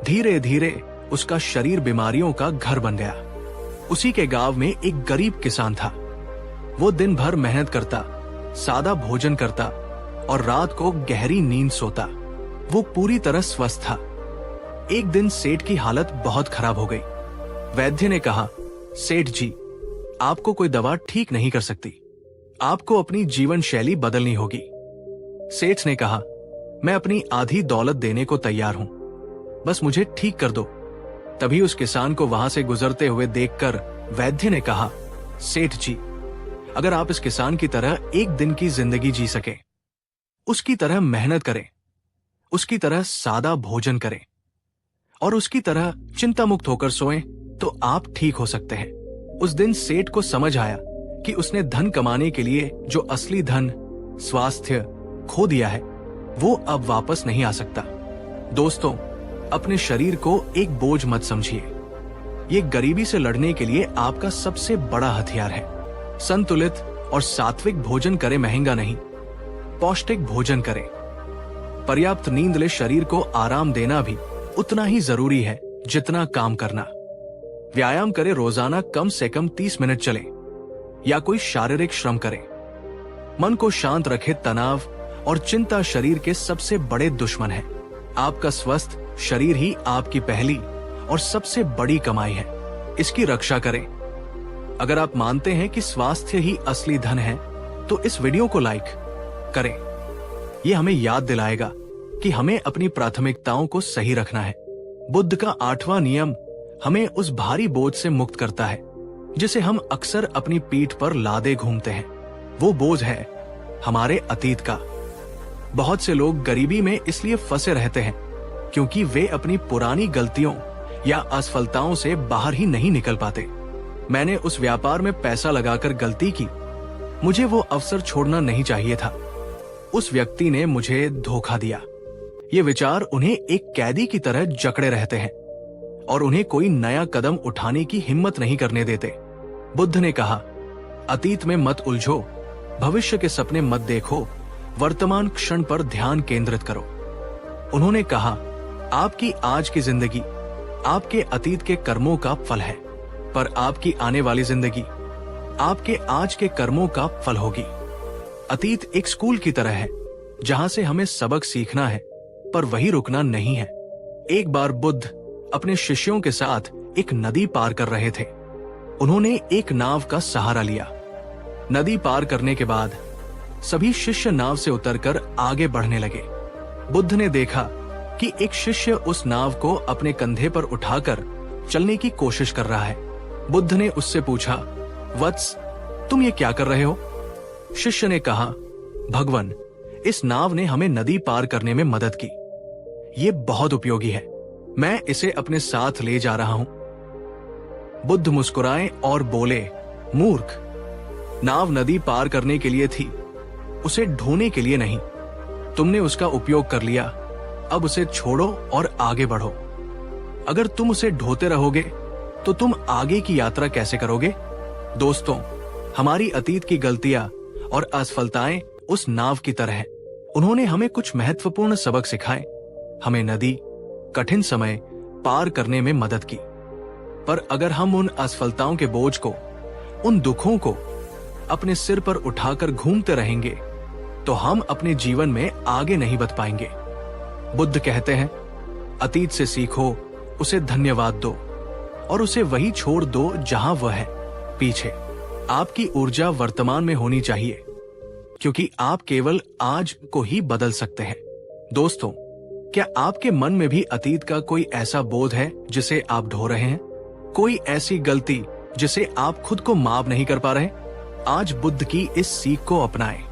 धीरे धीरे उसका शरीर बीमारियों का घर बन गया। उसी के गांव में एक गरीब किसान था। वो दिन भर मेहनत करता, सादा भोजन करता और रात को गहरी नींद सोता। वो पूरी तरह स्वस्थ था। एक दिन सेठ की हालत बहुत खराब हो गई। वैद्य ने कहा, सेठ जी, आपको कोई दवा ठीक नहीं कर सकती, आपको अपनी जीवन शैली बदलनी होगी। सेठ ने कहा, मैं अपनी आधी दौलत देने को तैयार हूं, बस मुझे ठीक कर दो। तभी उस किसान को वहां से गुजरते हुए देखकर वैद्य ने कहा, सेठ जी, अगर आप इस किसान की तरह एक दिन की जिंदगी जी सके, उसकी तरह मेहनत करें, उसकी तरह सादा भोजन करें और उसकी तरह चिंता मुक्त होकर सोएं, तो आप ठीक हो सकते हैं। उस दिन सेठ को समझ आया कि उसने धन कमाने के लिए जो असली धन, स्वास्थ्य खो दिया है वो अब वापस नहीं आ सकता। दोस्तों, अपने शरीर को एक बोझ मत समझिए। ये गरीबी से लड़ने के लिए आपका सबसे बड़ा हथियार है। संतुलित और सात्विक भोजन करें, महंगा नहीं, पौष्टिक भोजन करें। पर्याप्त नींद ले, शरीर को आराम देना भी उतना ही जरूरी है जितना काम करना। व्यायाम करें, रोजाना कम से कम 30 मिनट चलें या कोई शारीरिक श्रम करें। मन को शांत रखें। तनाव और चिंता शरीर के सबसे बड़े दुश्मन है। आपका स्वस्थ शरीर ही आपकी पहली और सबसे बड़ी कमाई है। इसकी रक्षा करें। अगर आप मानते हैं कि स्वास्थ्य ही असली धन है तो इस वीडियो को लाइक करें। यह हमें याद दिलाएगा कि हमें अपनी प्राथमिकताओं को सही रखना है। बुद्ध का 8वां नियम हमें उस भारी बोझ से मुक्त करता है जिसे हम अक्सर अपनी पीठ पर लादे घूमते हैं। वो बोझ है हमारे अतीत का। बहुत से लोग गरीबी में इसलिए फंसे रहते हैं क्योंकि वे अपनी पुरानी गलतियों या असफलताओं से बाहर ही नहीं निकल पाते। मैंने उस व्यापार में पैसा लगाकर गलती की, मुझे वो अवसर छोड़ना नहीं चाहिए था। उस व्यक्ति ने मुझे धोखा दिया। ये विचार उन्हें एक कैदी की तरह जकड़े रहते हैं और उन्हें कोई नया कदम उठाने की हिम्मत नहीं करने देते। बुद्ध ने कहा, अतीत में मत उलझो, भविष्य के सपने मत देखो, वर्तमान क्षण पर ध्यान केंद्रित करो। उन्होंने कहा, आपकी आज की जिंदगी आपके अतीत के कर्मों का फल है, पर आपकी आने वाली जिंदगी आपके आज के कर्मों का फल होगी। अतीत एक स्कूल की तरह है जहां से हमें सबक सीखना है, पर वही रुकना नहीं है। एक बार बुद्ध अपने शिष्यों के साथ एक नदी पार कर रहे थे। उन्होंने एक नाव का सहारा लिया। नदी पार करने के बाद सभी शिष्य नाव से उतरकर आगे बढ़ने लगे। बुद्ध ने देखा कि एक शिष्य उस नाव को अपने कंधे पर उठाकर चलने की कोशिश कर रहा है। बुद्ध ने उससे पूछा, वत्स, तुम ये क्या कर रहे हो? शिष्य ने कहा, भगवान, इस नाव ने हमें नदी पार करने में मदद की। ये बहुत उपयोगी है, मैं इसे अपने साथ ले जा रहा हूं। बुद्ध मुस्कुराए और बोले, मूर्ख, नाव नदी पार करने के लिए थी, उसे ढोने के लिए नहीं। तुमने उसका उपयोग कर लिया, अब उसे छोड़ो और आगे बढ़ो। अगर तुम उसे ढोते रहोगे तो तुम आगे की यात्रा कैसे करोगे? दोस्तों, हमारी अतीत की गलतियां और असफलताएं उस नाव की तरह हैं। उन्होंने हमें कुछ महत्वपूर्ण सबक सिखाए, हमें नदी, कठिन समय पार करने में मदद की। पर अगर हम उन असफलताओं के बोझ को, उन दुखों को अपने सिर पर उठाकर घूमते रहेंगे तो हम अपने जीवन में आगे नहीं बढ़ पाएंगे। बुद्ध कहते हैं, अतीत से सीखो, उसे धन्यवाद दो और उसे वही छोड़ दो जहां वह है, पीछे। आपकी ऊर्जा वर्तमान में होनी चाहिए, क्योंकि आप केवल आज को ही बदल सकते हैं। दोस्तों, क्या आपके मन में भी अतीत का कोई ऐसा बोझ है जिसे आप ढो रहे हैं? कोई ऐसी गलती जिसे आप खुद को माफ नहीं कर पा रहे? आज बुद्ध की इस सीख को अपनाएं।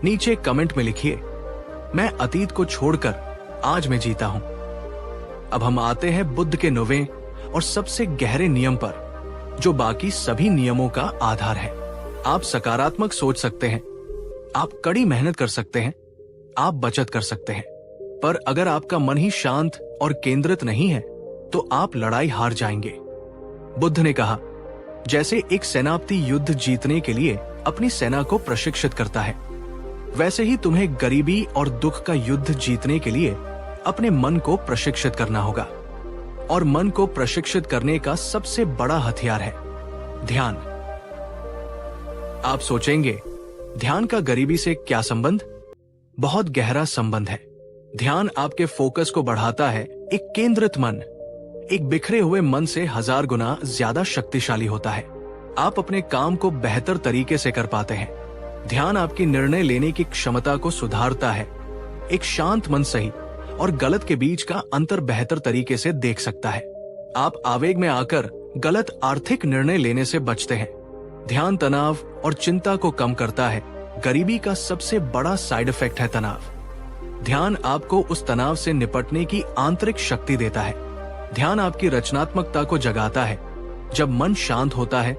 नीचे कमेंट में लिखिए, मैं अतीत को छोड़कर आज में जीता हूं। अब हम आते हैं बुद्ध के 9वें और सबसे गहरे नियम पर, जो बाकी सभी नियमों का आधार है। आप सकारात्मक सोच सकते हैं, आप कड़ी मेहनत कर सकते हैं, आप बचत कर सकते हैं, पर अगर आपका मन ही शांत और केंद्रित नहीं है तो आप लड़ाई हार जाएंगे। बुद्ध ने कहा, जैसे एक सेनापति युद्ध जीतने के लिए अपनी सेना को प्रशिक्षित करता है, वैसे ही तुम्हें गरीबी और दुख का युद्ध जीतने के लिए अपने मन को प्रशिक्षित करना होगा। और मन को प्रशिक्षित करने का सबसे बड़ा हथियार है ध्यान। आप सोचेंगे, ध्यान का गरीबी से क्या संबंध? बहुत गहरा संबंध है। ध्यान आपके फोकस को बढ़ाता है। एक केंद्रित मन एक बिखरे हुए मन से 1000 गुना ज्यादा शक्तिशाली होता है। आप अपने काम को बेहतर तरीके से कर पाते हैं। ध्यान आपकी निर्णय लेने की क्षमता को सुधारता है। एक शांत मन सही और गलत के बीच का अंतर बेहतर तरीके से देख सकता है। आप आवेग में आकर गलत आर्थिक निर्णय लेने से बचते हैं। ध्यान तनाव और चिंता को कम करता है। गरीबी का सबसे बड़ा साइड इफेक्ट है तनाव। ध्यान आपको उस तनाव से निपटने की आंतरिक शक्ति देता है। ध्यान आपकी रचनात्मकता को जगाता है। जब मन शांत होता है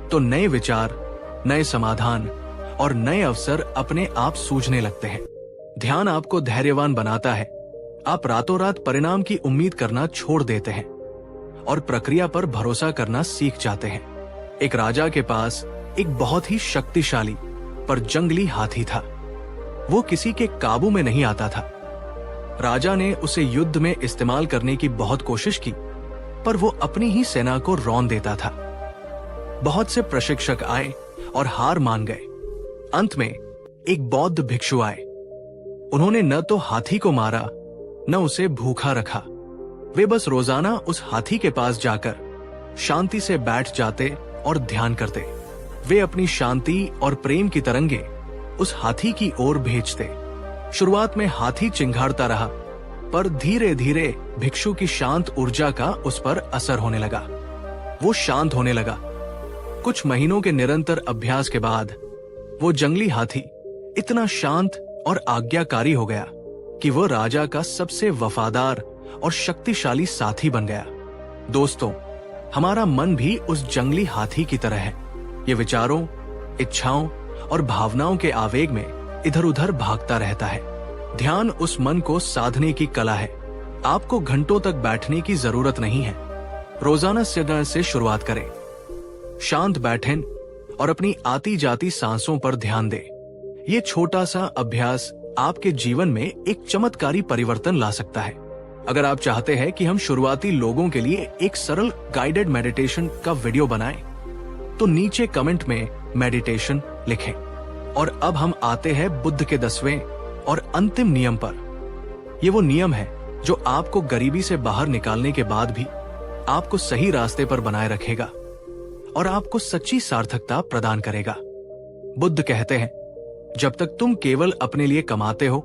तो नए विचार, नए समाधान और नए अवसर अपने आप सूझने लगते हैं। ध्यान आपको धैर्यवान बनाता है। आप रातों रात परिणाम की उम्मीद करना छोड़ देते हैं और प्रक्रिया पर भरोसा करना सीख जाते हैं। एक राजा के पास एक बहुत ही शक्तिशाली पर जंगली हाथी था। वो किसी के काबू में नहीं आता था। राजा ने उसे युद्ध में इस्तेमाल करने की बहुत कोशिश की, पर वो अपनी ही सेना को रौंद देता था। बहुत से प्रशिक्षक आए और हार मान गए। अंत में एक बौद्ध भिक्षु आए। उन्होंने न तो हाथी को मारा, न उसे भूखा रखा। वे बस रोजाना उस हाथी के पास जाकर शांति से बैठ जाते और ध्यान करते। वे अपनी शांति और प्रेम की तरंगे उस हाथी की ओर भेजते। शुरुआत में हाथी चिंघाड़ता रहा, पर धीरे धीरे भिक्षु की शांत ऊर्जा का उस पर असर होने लगा। वो शांत होने लगा। कुछ महीनों के निरंतर अभ्यास के बाद वो जंगली हाथी इतना शांत और आज्ञाकारी हो गया कि वो राजा का सबसे वफादार और शक्तिशाली साथी बन गया। दोस्तों, हमारा मन भी उस जंगली हाथी की तरह है। ये विचारों, इच्छाओं और भावनाओं के आवेग में इधर उधर भागता रहता है। ध्यान उस मन को साधने की कला है। आपको घंटों तक बैठने की जरूरत नहीं है। रोजाना से शुरुआत करें। शांत बैठें और अपनी आती जाती सांसों पर ध्यान दें। ये छोटा सा अभ्यास आपके जीवन में एक चमत्कारी परिवर्तन ला सकता है। अगर आप चाहते हैं कि हम शुरुआती लोगों के लिए एक सरल गाइडेड मेडिटेशन का वीडियो बनाएं, तो नीचे कमेंट में मेडिटेशन लिखें। और अब हम आते हैं बुद्ध के 10वें और अंतिम नियम पर। ये वो नियम है जो आपको गरीबी से बाहर निकालने के बाद भी आपको सही रास्ते पर बनाए रखेगा और आपको सच्ची सार्थकता प्रदान करेगा। बुद्ध कहते हैं, जब तक तुम केवल अपने लिए कमाते हो,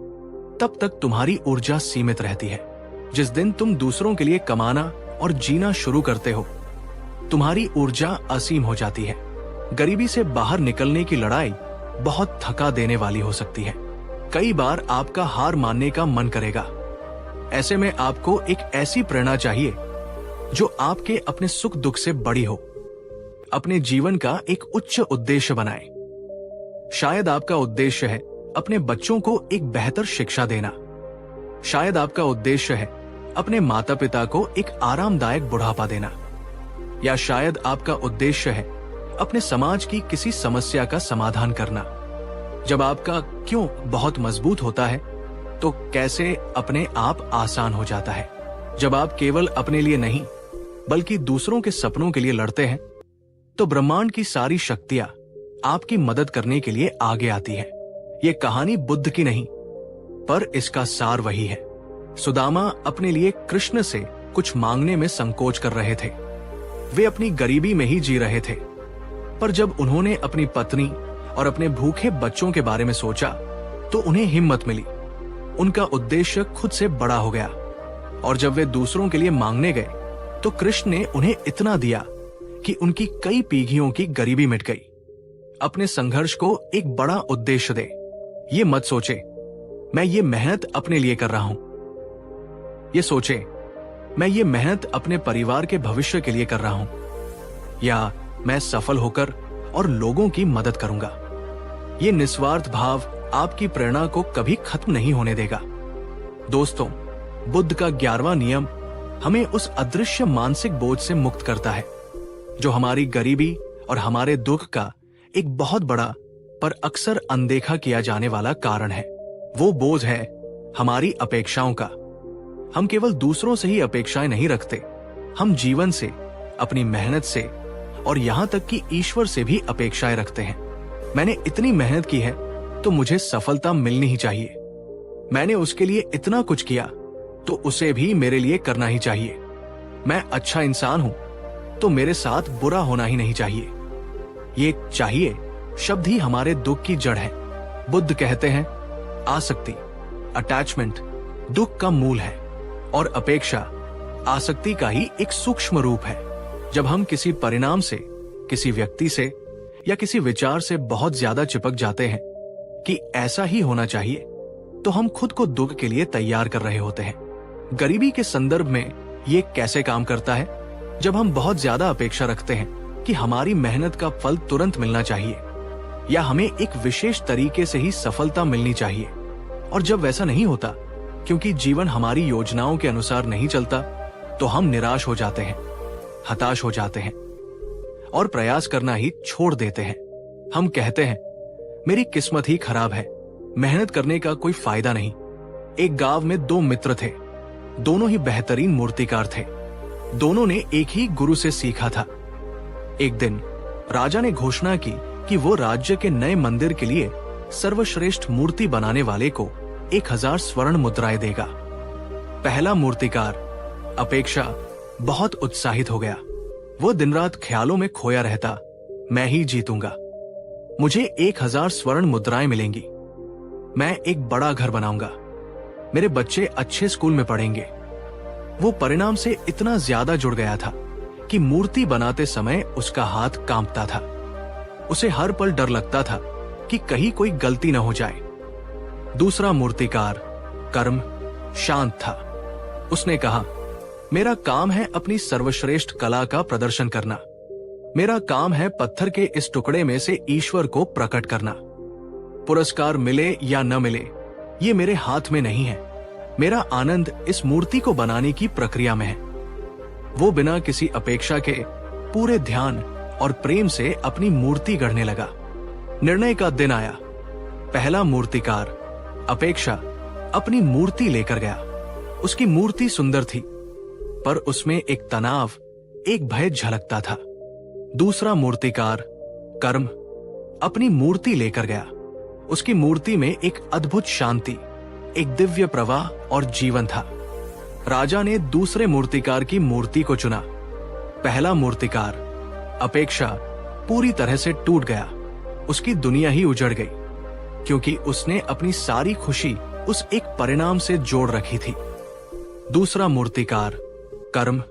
तब तक तुम्हारी ऊर्जा सीमित रहती है। जिस दिन तुम दूसरों के लिए कमाना और जीना शुरू करते हो, तुम्हारी ऊर्जा असीम हो जाती है। गरीबी से बाहर निकलने की लड़ाई बहुत थका देने वाली हो सकती है। कई बार आपका हार मानने का मन करेगा। ऐसे में आपको एक ऐसी प्रेरणा चाहिए जो आपके अपने सुख दुख से बड़ी हो। अपने जीवन का एक उच्च उद्देश्य बनाएं। शायद आपका उद्देश्य है अपने बच्चों को एक बेहतर शिक्षा देना। शायद आपका उद्देश्य है अपने माता पिता को एक आरामदायक बुढ़ापा देना। या शायद आपका उद्देश्य है अपने समाज की किसी समस्या का समाधान करना। जब आपका क्यों बहुत मजबूत होता है तो कैसे अपने आप आसान हो जाता है। जब आप केवल अपने लिए नहीं बल्कि दूसरों के सपनों के लिए लड़ते हैं तो ब्रह्मांड की सारी शक्तियां आपकी मदद करने के लिए आगे आती है। ये कहानी बुद्ध की नहीं, पर इसका सार वही है। सुदामा अपने लिए कृष्ण से कुछ मांगने में संकोच कर रहे थे। वे अपनी गरीबी में ही जी रहे थे, पर जब उन्होंने अपनी पत्नी और अपने भूखे बच्चों के बारे में सोचा तो उन्हें हिम्मत मिली। उनका उद्देश्य खुद से बड़ा हो गया और जब वे दूसरों के लिए मांगने गए तो कृष्ण ने उन्हें इतना दिया कि उनकी कई पीढ़ियों की गरीबी मिट गई। अपने संघर्ष को एक बड़ा उद्देश्य दे। ये मत सोचे मैं ये मेहनत अपने लिए कर रहा हूं। ये सोचे मैं ये मेहनत अपने परिवार के भविष्य के लिए कर रहा हूं, या मैं सफल होकर और लोगों की मदद करूंगा। ये निस्वार्थ भाव आपकी प्रेरणा को कभी खत्म नहीं होने देगा। दोस्तों, बुद्ध का 11वां नियम हमें उस अदृश्य मानसिक बोझ से मुक्त करता है जो हमारी गरीबी और हमारे दुख का एक बहुत बड़ा पर अक्सर अनदेखा किया जाने वाला कारण है। वो बोझ है हमारी अपेक्षाओं का। हम केवल दूसरों से ही अपेक्षाएं नहीं रखते, हम जीवन से, अपनी मेहनत से और यहां तक कि ईश्वर से भी अपेक्षाएं रखते हैं। मैंने इतनी मेहनत की है तो मुझे सफलता मिलनी ही चाहिए। मैंने उसके लिए इतना कुछ किया तो उसे भी मेरे लिए करना ही चाहिए। मैं अच्छा इंसान हूं तो मेरे साथ बुरा होना ही नहीं चाहिए। ये चाहिए शब्द ही हमारे दुख की जड़ है। बुद्ध कहते हैं आसक्ति, अटैचमेंट दुख का मूल है और अपेक्षा आसक्ति का ही एक सूक्ष्म रूप है। जब हम किसी परिणाम से, किसी व्यक्ति से या किसी विचार से बहुत ज्यादा चिपक जाते हैं कि ऐसा ही होना चाहिए, तो हम खुद को दुख के लिए तैयार कर रहे होते हैं। गरीबी के संदर्भ में ये कैसे काम करता है? जब हम बहुत ज्यादा अपेक्षा रखते हैं कि हमारी मेहनत का फल तुरंत मिलना चाहिए या हमें एक विशेष तरीके से ही सफलता मिलनी चाहिए, और जब वैसा नहीं होता क्योंकि जीवन हमारी योजनाओं के अनुसार नहीं चलता, तो हम निराश हो जाते हैं, हताश हो जाते हैं और प्रयास करना ही छोड़ देते हैं। हम कहते हैं मेरी किस्मत ही खराब है, मेहनत करने का कोई फायदा नहीं। एक गांव में 2 मित्र थे, दोनों ही बेहतरीन मूर्तिकार थे। दोनों ने एक ही गुरु से सीखा था। एक दिन राजा ने घोषणा की कि वो राज्य के नए मंदिर के लिए सर्वश्रेष्ठ मूर्ति बनाने वाले को 1000 स्वर्ण मुद्राएं देगा। पहला मूर्तिकार अपेक्षा बहुत उत्साहित हो गया। वो दिन रात ख्यालों में खोया रहता, मैं ही जीतूंगा, मुझे 1000 स्वर्ण मुद्राएं मिलेंगी, मैं एक बड़ा घर बनाऊंगा, मेरे बच्चे अच्छे स्कूल में पढ़ेंगे। वो परिणाम से इतना ज्यादा जुड़ गया था कि मूर्ति बनाते समय उसका हाथ कांपता था। उसे हर पल डर लगता था कि कहीं कोई गलती न हो जाए। दूसरा मूर्तिकार कर्म शांत था। उसने कहा, मेरा काम है अपनी सर्वश्रेष्ठ कला का प्रदर्शन करना। मेरा काम है पत्थर के इस टुकड़े में से ईश्वर को प्रकट करना। पुरस्कार मिले या न मिले, ये मेरे हाथ में नहीं है। मेरा आनंद इस मूर्ति को बनाने की प्रक्रिया में है। वो बिना किसी अपेक्षा के पूरे ध्यान और प्रेम से अपनी मूर्ति गढ़ने लगा। निर्णय का दिन आया। पहला मूर्तिकार अपेक्षा अपनी मूर्ति लेकर गया। उसकी मूर्ति सुंदर थी, पर उसमें एक तनाव, एक भय झलकता था। दूसरा मूर्तिकार कर्म अपनी मूर्ति लेकर गया। उसकी मूर्ति में एक अद्भुत शांति, एक दिव्य प्रवाह और जीवन था। राजा ने दूसरे मूर्तिकार की मूर्ति को चुना। पहला मूर्तिकार अपेक्षा पूरी तरह से टूट गया। उसकी दुनिया ही उजड़ गई क्योंकि उसने अपनी सारी खुशी उस एक परिणाम से जोड़ रखी थी। दूसरा मूर्तिकार कर्म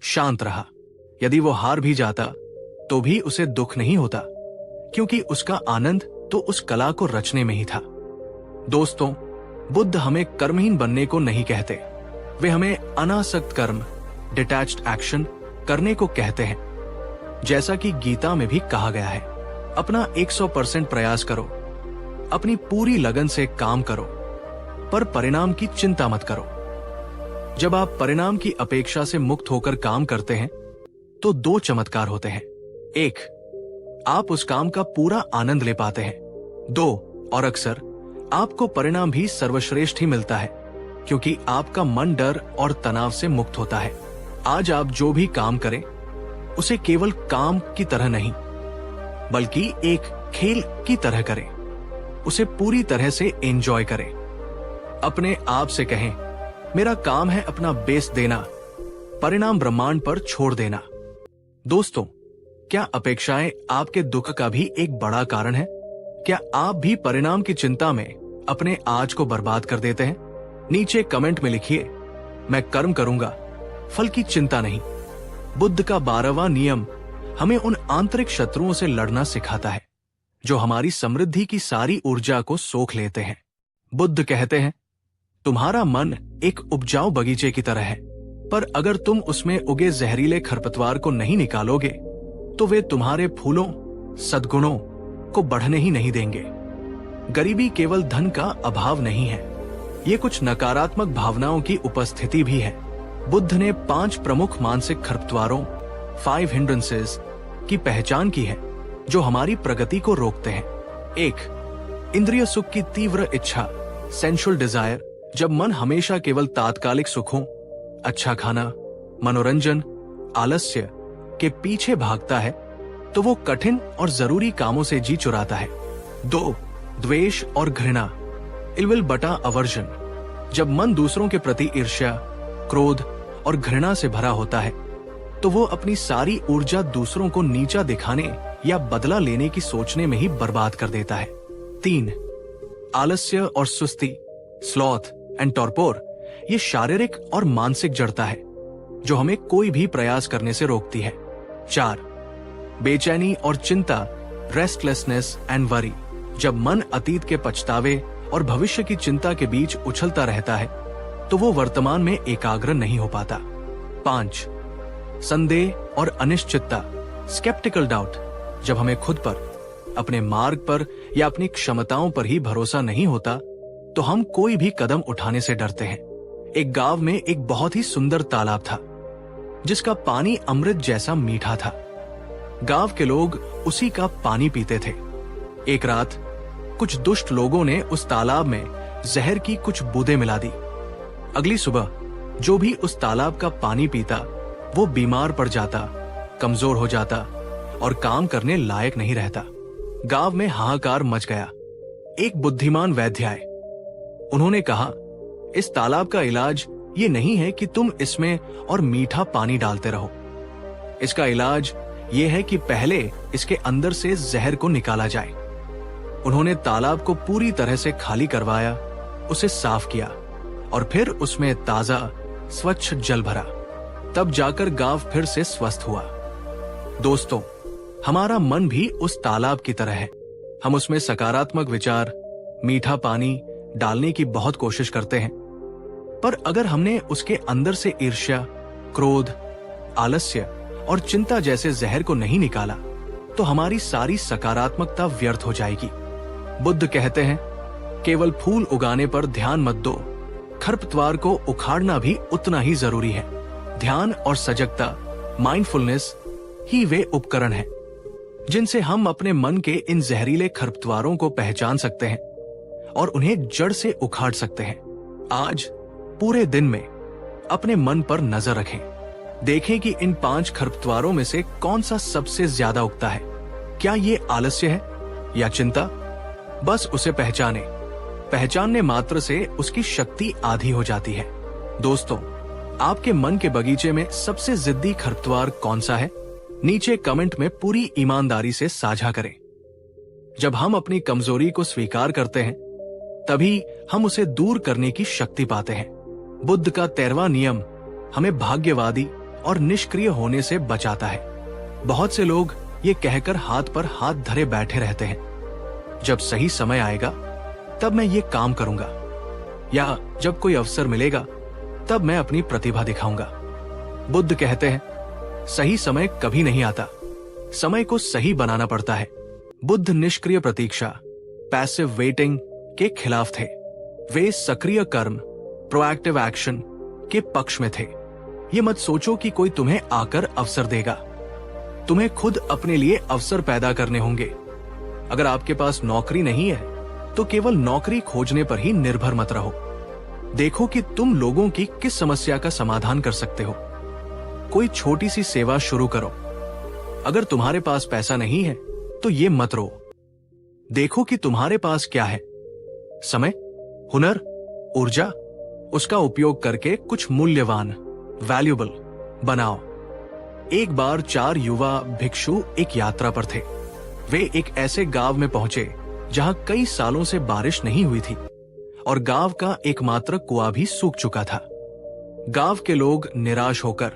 शांत रहा। यदि वो हार भी जाता तो भी उसे दुख नहीं होता क्योंकि उसका आनंद तो उस कला को रचने में ही था। दोस्तों, बुद्ध हमें कर्महीन बनने को नहीं कहते। वे हमें अनासक्त कर्म, डिटैच्ड एक्शन करने को कहते हैं। जैसा कि गीता में भी कहा गया है, अपना 100% प्रयास करो, अपनी पूरी लगन से काम करो, पर परिणाम की चिंता मत करो। जब आप परिणाम की अपेक्षा से मुक्त होकर काम करते हैं तो दो चमत्कार होते हैं। एक, आप उस काम का पूरा आनंद ले पाते हैं। दो, और अक्सर आपको परिणाम भी सर्वश्रेष्ठ ही मिलता है, क्योंकि आपका मन डर और तनाव से मुक्त होता है। आज आप जो भी काम करें उसे केवल काम की तरह नहीं, बल्कि एक खेल की तरह करें। उसे पूरी तरह से एंजॉय करें। अपने आप से कहें, मेरा काम है अपना बेस्ट देना, परिणाम ब्रह्मांड पर छोड़ देना। दोस्तों, क्या अपेक्षाएं आपके दुख का भी एक बड़ा कारण है? क्या आप भी परिणाम की चिंता में अपने आज को बर्बाद कर देते हैं? नीचे कमेंट में लिखिए, मैं कर्म करूंगा, फल की चिंता नहीं। बुद्ध का 12वां नियम हमें उन आंतरिक शत्रुओं से लड़ना सिखाता है जो हमारी समृद्धि की सारी ऊर्जा को सोख लेते हैं। बुद्ध कहते हैं, तुम्हारा मन एक उपजाऊ बगीचे की तरह है, पर अगर तुम उसमें उगे जहरीले खरपतवार को नहीं निकालोगे तो वे तुम्हारे फूलों, सद्गुणों को बढ़ने ही नहीं देंगे। गरीबी केवल धन का अभाव नहीं है, ये कुछ नकारात्मक भावनाओं की उपस्थिति भी है। बुद्ध ने 5 प्रमुख मानसिक खरपतवारों 5 hindrances की पहचान की है जो हमारी प्रगति को रोकते हैं। 1, इंद्रिय सुख की तीव्र इच्छा, सेंसुअल डिजायर। जब मन हमेशा केवल तात्कालिक सुखों, अच्छा खाना, मनोरंजन, आलस्य के पीछे भागता है तो वो कठिन और जरूरी कामों से जी चुराता है। 2, द्वेष और घृणा, इलविल बटा अवर्जन। जब मन दूसरों के प्रति ईर्ष्या, क्रोध और घृणा से भरा होता है तो वो अपनी सारी ऊर्जा दूसरों को नीचा दिखाने या बदला लेने की सोचने में ही बर्बाद कर देता है। 3, आलस्य और सुस्ती, स्लॉथ एंड टॉर्पोर। ये शारीरिक और मानसिक जड़ता है जो हमें कोई भी प्रयास करने से रोकती है। 4, बेचैनी और चिंता, रेस्टलेसनेस एंड वरी। जब मन अतीत के पछतावे और भविष्य की चिंता के बीच उछलता रहता है तो वो वर्तमान में एकाग्र नहीं हो पाता। 5, संदेह और अनिश्चितता, स्केप्टिकल डाउट। जब हमें खुद पर, अपने मार्ग पर या अपनी क्षमताओं पर ही भरोसा नहीं होता तो हम कोई भी कदम उठाने से डरते हैं। एक गांव में एक बहुत ही सुंदर तालाब था जिसका पानी अमृत जैसा मीठा था। गांव के लोग उसी का पानी पीते थे। एक रात कुछ दुष्ट लोगों ने उस तालाब में जहर की कुछ बूंदें मिला दी। अगली सुबह जो भी उस तालाब का पानी पीता वो बीमार पड़ जाता, कमजोर हो जाता और काम करने लायक नहीं रहता। गांव में हाहाकार मच गया। एक बुद्धिमान वैद्य आए। उन्होंने कहा, इस तालाब का इलाज ये नहीं है कि तुम इसमें और मीठा पानी डालते रहो। इसका इलाज ये है कि पहले इसके अंदर से जहर को निकाला जाए। उन्होंने तालाब को पूरी तरह से खाली करवाया, उसे साफ किया और फिर उसमें ताजा स्वच्छ जल भरा। तब जाकर गांव फिर से स्वस्थ हुआ। दोस्तों, हमारा मन भी उस तालाब की तरह है। हम उसमें सकारात्मक विचार, मीठा पानी डालने की बहुत कोशिश करते हैं, पर अगर हमने उसके अंदर से ईर्ष्या, क्रोध, आलस्य और चिंता जैसे जहर को नहीं निकाला तो हमारी सारी सकारात्मकता व्यर्थ हो जाएगी। बुद्ध कहते हैं, केवल फूल उगाने पर ध्यान मत दो, खरपतवार को उखाड़ना भी उतना ही जरूरी है। ध्यान और सजगता, माइंडफुलनेस ही वे उपकरण हैं जिनसे हम अपने मन के इन जहरीले खरपतवारों को पहचान सकते हैं और उन्हें जड़ से उखाड़ सकते हैं। आज पूरे दिन में अपने मन पर नजर रखें। देखें कि इन 5 खरपतवारों में से कौन सा सबसे ज्यादा उगता है। क्या ये आलस्य है या चिंता? बस उसे पहचाने। पहचानने मात्र से उसकी शक्ति आधी हो जाती है। दोस्तों, आपके मन के बगीचे में सबसे जिद्दी खरपतवार कौन सा है? नीचे कमेंट में पूरी ईमानदारी से साझा करें। जब हम अपनी कमजोरी को स्वीकार करते हैं तभी हम उसे दूर करने की शक्ति पाते हैं। बुद्ध का 13वां नियम हमें भाग्यवादी और निष्क्रिय होने से बचाता है। बहुत से लोग ये कहकर हाथ पर हाथ धरे बैठे रहते हैं, जब सही समय आएगा तब मैं ये काम करूंगा, या जब कोई अवसर मिलेगा तब मैं अपनी प्रतिभा दिखाऊंगा। बुद्ध कहते हैं, सही समय कभी नहीं आता, समय को सही बनाना पड़ता है। बुद्ध निष्क्रिय प्रतीक्षा, पैसिव वेटिंग के खिलाफ थे। वे सक्रिय कर्म, प्रोएक्टिव एक्शन के पक्ष में थे। ये मत सोचो कि कोई तुम्हें आकर अवसर देगा। तुम्हें खुद अपने लिए अवसर पैदा करने होंगे। अगर आपके पास नौकरी नहीं है तो केवल नौकरी खोजने पर ही निर्भर मत रहो। देखो कि तुम लोगों की किस समस्या का समाधान कर सकते हो। कोई छोटी सी सेवा शुरू करो। अगर तुम्हारे पास पैसा नहीं है तो ये मत रो। देखो कि तुम्हारे पास क्या है। समय, हुनर, ऊर्जा, उसका उपयोग करके कुछ मूल्यवान, वैल्यूएबल बनाओ। एक बार 4 युवा भिक्षु एक यात्रा पर थे। वे एक ऐसे गांव में पहुंचे जहां कई सालों से बारिश नहीं हुई थी और गांव का एकमात्र कुआं भी सूख चुका था। गांव के लोग निराश होकर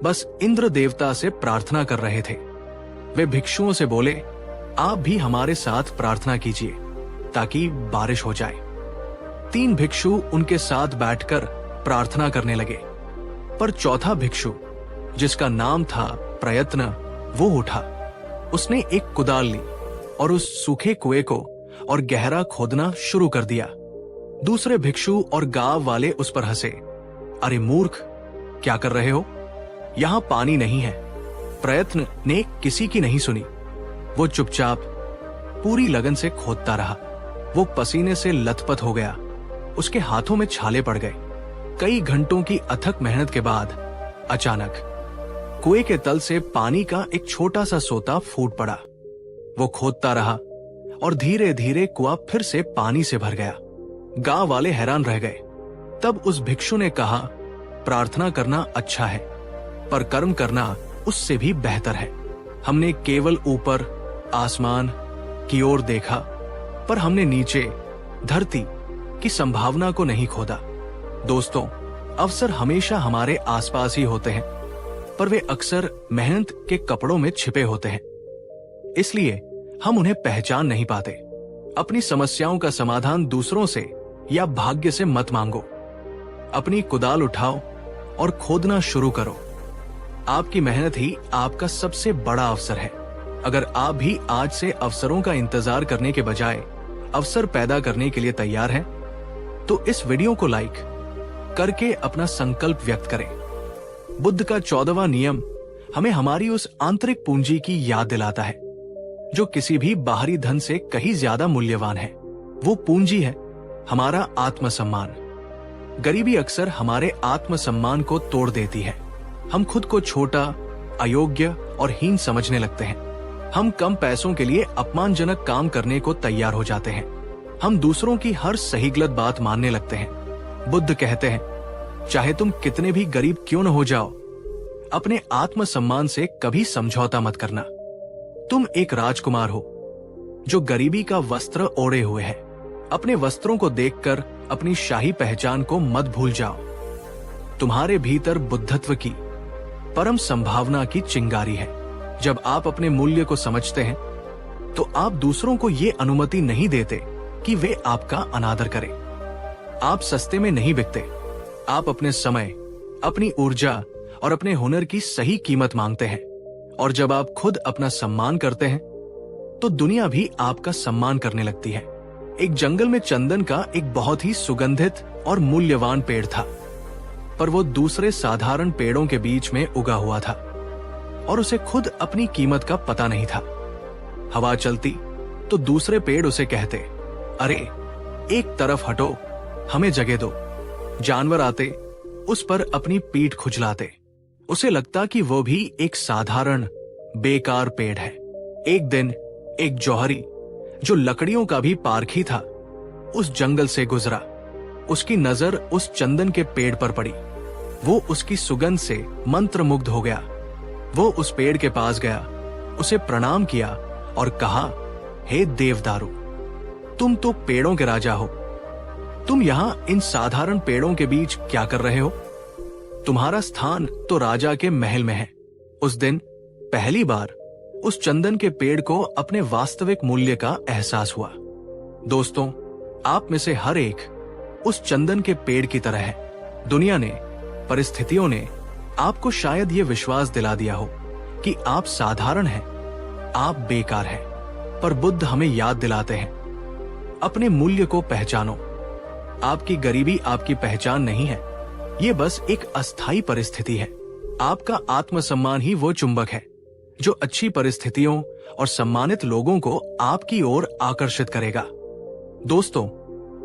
बस इंद्र देवता से प्रार्थना कर रहे थे। वे भिक्षुओं से बोले, आप भी हमारे साथ प्रार्थना कीजिए ताकि बारिश हो जाए। 3 भिक्षु उनके साथ बैठकर प्रार्थना करने लगे, पर चौथा भिक्षु, जिसका नाम था प्रयत्न, वो उठा। उसने एक कुदाल ली और उस सूखे कुएं को और गहरा खोदना शुरू कर दिया। दूसरे भिक्षु और गांव वाले उस पर हंसे, अरे मूर्ख, क्या कर रहे हो? यहां पानी नहीं है। प्रयत्न ने किसी की नहीं सुनी। वो चुपचाप पूरी लगन से खोदता रहा। वो पसीने से लथपथ हो गया। उसके हाथों में छाले पड़ गए। कई घंटों की अथक मेहनत के बाद अचानक कुएं के तल से पानी का एक छोटा सा सोता फूट पड़ा। वो खोदता रहा और धीरे धीरे कुआं फिर से पानी से भर गया। गांव वाले हैरान रह गए। तब उस भिक्षु ने कहा, प्रार्थना करना अच्छा है, पर कर्म करना उससे भी बेहतर है। हमने केवल ऊपर आसमान की ओर देखा, पर हमने नीचे धरती की संभावना को नहीं खोदा। दोस्तों, अवसर हमेशा हमारे आसपास ही होते हैं, पर वे अक्सर मेहनत के कपड़ों में छिपे होते हैं, इसलिए हम उन्हें पहचान नहीं पाते। अपनी समस्याओं का समाधान दूसरों से या भाग्य से मत मांगो। अपनी कुदाल उठाओ और खोदना शुरू करो। आपकी मेहनत ही आपका सबसे बड़ा अवसर है। अगर आप भी आज से अवसरों का इंतजार करने के बजाय अवसर पैदा करने के लिए तैयार हैं, तो इस वीडियो को लाइक करके अपना संकल्प व्यक्त करें। बुद्ध का 14वां नियम हमें हमारी उस आंतरिक पूंजी की याद दिलाता है जो किसी भी बाहरी धन से कहीं ज्यादा मूल्यवान है। वो पूंजी है हमारा आत्मसम्मान। गरीबी अक्सर हमारे आत्मसम्मान को तोड़ देती है। हम खुद को छोटा, अयोग्य और हीन समझने लगते हैं। हम कम पैसों के लिए अपमानजनक काम करने को तैयार हो जाते हैं। हम दूसरों की हर सही गलत बात मानने लगते हैं। बुद्ध कहते हैं, चाहे तुम कितने भी गरीब क्यों न हो जाओ, अपने आत्मसम्मान से कभी समझौता मत करना। तुम एक राजकुमार हो जो गरीबी का वस्त्र ओढ़े हुए है। अपने वस्त्रों को देखकर अपनी शाही पहचान को मत भूल जाओ। तुम्हारे भीतर बुद्धत्व की परम संभावना की चिंगारी है। जब आप अपने मूल्य को समझते हैं तो आप दूसरों को ये अनुमति नहीं देते कि वे आपका अनादर करें। आप सस्ते में नहीं बिकते। आप अपने समय, अपनी ऊर्जा और अपने हुनर की सही कीमत मांगते हैं। और जब आप खुद अपना सम्मान करते हैं तो दुनिया भी आपका सम्मान करने लगती है। एक जंगल में चंदन का एक बहुत ही सुगंधित और मूल्यवान पेड़ था, पर वो दूसरे साधारण पेड़ों के बीच में उगा हुआ था और उसे खुद अपनी कीमत का पता नहीं था। हवा चलती तो दूसरे पेड़ उसे कहते, अरे एक तरफ हटो, हमें जगह दो। जानवर आते उस पर अपनी पीठ खुजलाते। उसे लगता कि वो भी एक साधारण बेकार पेड़ है। एक दिन एक जौहरी, जो लकड़ियों का भी पारखी था, उस जंगल से गुजरा। उसकी नजर उस चंदन के पेड़ पर पड़ी। वो उसकी सुगंध से मंत्रमुग्ध हो गया। वो उस पेड़ के पास गया, उसे प्रणाम किया और कहा, हे देवदारू, तुम तो पेड़ों के राजा हो। तुम यहाँ इन साधारण पेड़ों के बीच क्या कर रहे हो? तुम्हारा स्थान तो राजा के महल में है। उस दिन पहली बार उस चंदन के पेड़ को अपने वास्तविक मूल्य का एहसास हुआ। दोस्तों, आप में से हर एक उस चंदन के पेड़ की तरह है। दुनिया ने, परिस्थितियों ने आपको शायद ये विश्वास दिला दिया हो कि आप साधारण हैं, आप बेकार हैं। पर बुद्ध हमें याद दिलाते हैं, अपने मूल्य को पहचानो। आपकी गरीबी आपकी पहचान नहीं है, ये बस एक अस्थायी परिस्थिति है। आपका आत्मसम्मान ही वो चुंबक है जो अच्छी परिस्थितियों और सम्मानित लोगों को आपकी ओर आकर्षित करेगा। दोस्तों,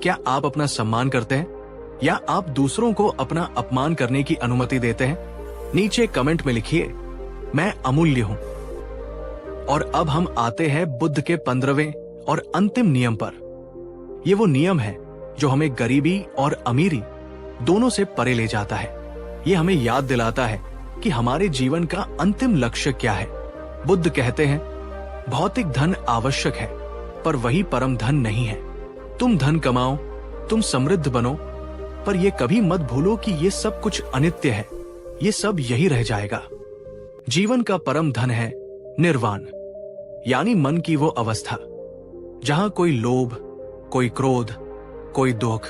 क्या आप अपना सम्मान करते हैं या आप दूसरों को अपना अपमान करने की अनुमति देते हैं? नीचे कमेंट में लिखिए, मैं अमूल्य हूं। और अब हम आते हैं बुद्ध के 15वें और अंतिम नियम पर। ये वो नियम है जो हमें गरीबी और अमीरी दोनों से परे ले जाता है। ये हमें याद दिलाता है कि हमारे जीवन का अंतिम लक्ष्य क्या है। बुद्ध कहते हैं, भौतिक धन आवश्यक है पर वही परम धन नहीं है। तुम धन कमाओ, तुम समृद्ध बनो, पर यह कभी मत भूलो कि ये सब कुछ अनित्य है, ये सब यही रह जाएगा। जीवन का परम धन है निर्वाण, यानी मन की वो अवस्था जहां कोई लोभ, कोई क्रोध, कोई दुख,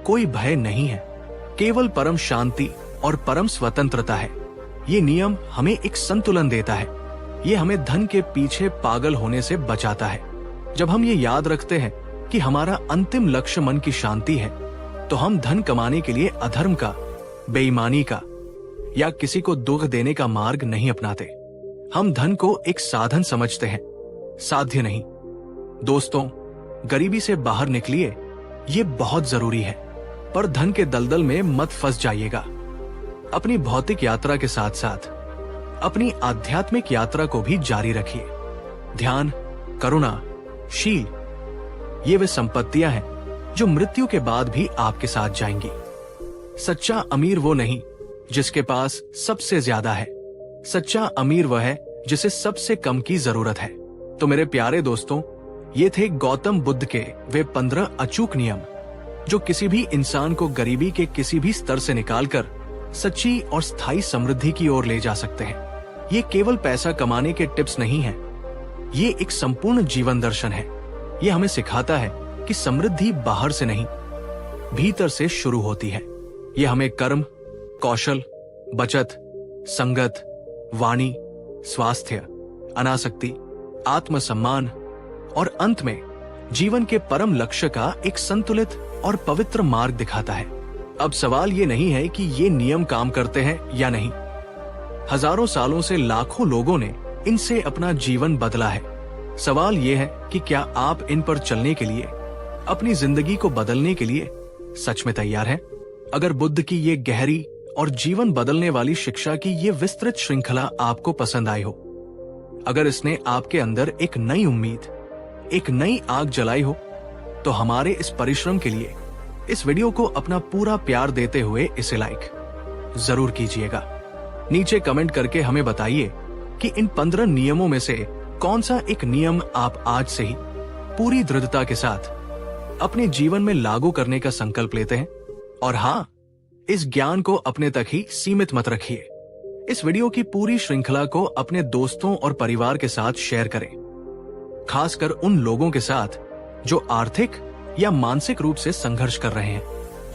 कोई भय नहीं है। केवल परम शांति और परम स्वतंत्रता है। ये नियम हमें एक संतुलन देता है। ये हमें धन के पीछे पागल होने से बचाता है। जब हम ये याद रखते हैं कि हमारा अंतिम लक्ष्य मन की शांति है, तो हम धन कमाने के लिए अधर्म का, बेईमानी का या किसी को दुख देने का मार्ग नहीं अपनाते। हम धन को एक साधन समझते हैं, साध्य नहीं। दोस्तों, गरीबी से बाहर निकलिए, ये बहुत जरूरी है, पर धन के दलदल में मत फंस जाइएगा। अपनी भौतिक यात्रा के साथ साथ अपनी आध्यात्मिक यात्रा को भी जारी रखिए। ध्यान, करुणा, शील, ये वे संपत्तियां हैं जो मृत्यु के बाद भी आपके साथ जाएंगी। सच्चा अमीर वो नहीं जिसके पास सबसे ज्यादा है, सच्चा अमीर वह है जिसे सबसे कम की जरूरत है। तो मेरे प्यारे दोस्तों, ये थे गौतम बुद्ध के वे 15 अचूक नियम जो किसी भी इंसान को गरीबी के किसी भी स्तर से निकालकर सच्ची और स्थायी समृद्धि की ओर ले जा सकते हैं। ये केवल पैसा कमाने के टिप्स नहीं हैं, ये एक संपूर्ण जीवन दर्शन है। ये हमें सिखाता है कि समृद्धि बाहर से नहीं, भीतर से शुरू होती है। ये हमें कर्म, कौशल, बचत, संगत, वाणी, स्वास्थ्य, अनासक्ति, आत्मसम्मान और अंत में जीवन के परम लक्ष्य का एक संतुलित और पवित्र मार्ग दिखाता है। अब सवाल ये नहीं है कि ये नियम काम करते हैं या नहीं। हजारों सालों से लाखों लोगों ने इनसे अपना जीवन बदला है। सवाल ये है कि क्या आप इन पर चलने के लिए, अपनी जिंदगी को बदलने के लिए सच में तैयार हैं? अगर बुद्ध की ये गहरी और जीवन बदलने वाली शिक्षा की ये विस्तृत श्रृंखला आपको पसंद आई हो, अगर इसने आपके अंदर एक नई उम्मीद, एक नई आग जलाई हो, तो हमारे इस परिश्रम के लिए इस वीडियो को अपना पूरा प्यार देते हुए इसे लाइक जरूर कीजिएगा। नीचे कमेंट करके हमें बताइए कि इन 15 नियमों में से कौन सा एक नियम आप आज से ही पूरी दृढ़ता के साथ अपने जीवन में लागू करने का संकल्प लेते हैं। और हाँ, इस ज्ञान को अपने तक ही सीमित मत रखिए। इस वीडियो की पूरी श्रृंखला को अपने दोस्तों और परिवार के साथ शेयर करें, खासकर उन लोगों के साथ जो आर्थिक या मानसिक रूप से संघर्ष कर रहे हैं।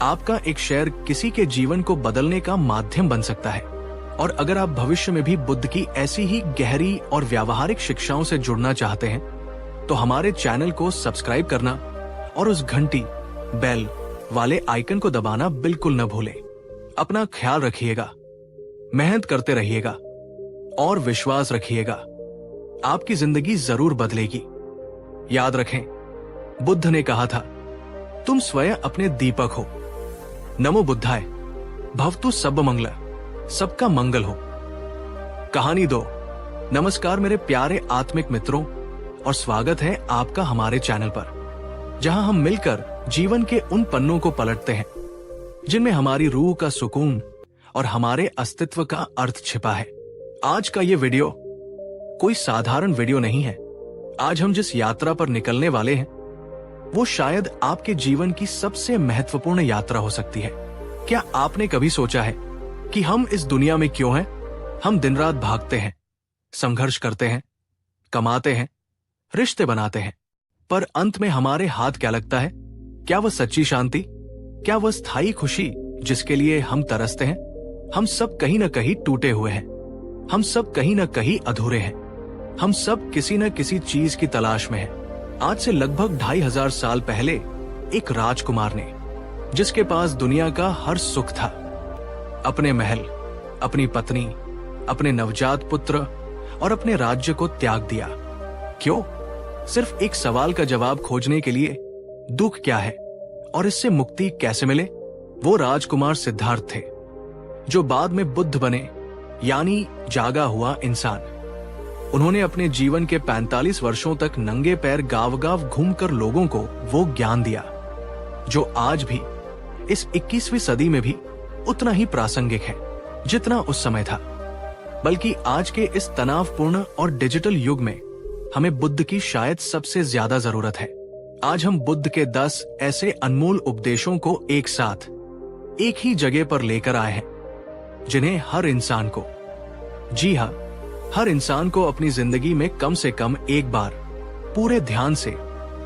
आपका एक शेयर किसी के जीवन को बदलने का माध्यम बन सकता है। और अगर आप भविष्य में भी बुद्ध की ऐसी ही गहरी और व्यावहारिक शिक्षाओं से जुड़ना चाहते हैं, तो हमारे चैनल को सब्सक्राइब करना और उस घंटी, बेल वाले आइकन को दबाना बिल्कुल न भूलें। अपना ख्याल रखिएगा, मेहनत करते रहिएगा और विश्वास रखिएगा, आपकी जिंदगी जरूर बदलेगी। याद रखें, बुद्ध ने कहा था, तुम स्वयं अपने दीपक हो। नमो बुद्धाय, भवतु सब मंगल, सबका मंगल हो। कहानी 2। नमस्कार मेरे प्यारे आत्मिक मित्रों, और स्वागत है आपका हमारे चैनल पर, जहां हम मिलकर जीवन के उन पन्नों को पलटते हैं जिनमें हमारी रूह का सुकून और हमारे अस्तित्व का अर्थ छिपा है। आज का ये वीडियो कोई साधारण वीडियो नहीं है। आज हम जिस यात्रा पर निकलने वाले हैं, वो शायद आपके जीवन की सबसे महत्वपूर्ण यात्रा हो सकती है। क्या आपने कभी सोचा है कि हम इस दुनिया में क्यों हैं? हम दिन रात भागते हैं, संघर्ष करते हैं, कमाते हैं, रिश्ते बनाते हैं, पर अंत में हमारे हाथ क्या लगता है? क्या वह सच्ची शांति? क्या वह स्थायी खुशी जिसके लिए हम तरसते हैं? हम सब कहीं न कहीं टूटे हुए हैं, हम सब कहीं न कहीं अधूरे हैं। हम सब किसी न किसी चीज की तलाश में हैं। आज से लगभग 2500 साल पहले एक राजकुमार ने, जिसके पास दुनिया का हर सुख था, अपने महल, अपनी पत्नी, अपने नवजात पुत्र और अपने राज्य को त्याग दिया। क्यों? सिर्फ एक सवाल का जवाब खोजने के लिए, दुख क्या है और इससे मुक्ति कैसे मिले। वो राजकुमार सिद्धार्थ थे, जो बाद में बुद्ध बने, यानी जागा हुआ इंसान। उन्होंने अपने जीवन के 45 वर्षों तक नंगे पैर गांव-गांव घूमकर लोगों को वो ज्ञान दिया, जो आज भी इस 21वीं सदी में भी उतना ही प्रासंगिक है जितना उस समय था। बल्कि आज के इस तनावपूर्ण और डिजिटल युग में हमें बुद्ध की शायद सबसे ज्यादा जरूरत है। आज हम बुद्ध के 10 ऐसे अनमोल उपदेशों को एक साथ एक ही जगह पर लेकर आए हैं, जिन्हें हर इंसान को, जी हाँ, हर इंसान को अपनी जिंदगी में कम से कम एक बार पूरे ध्यान से,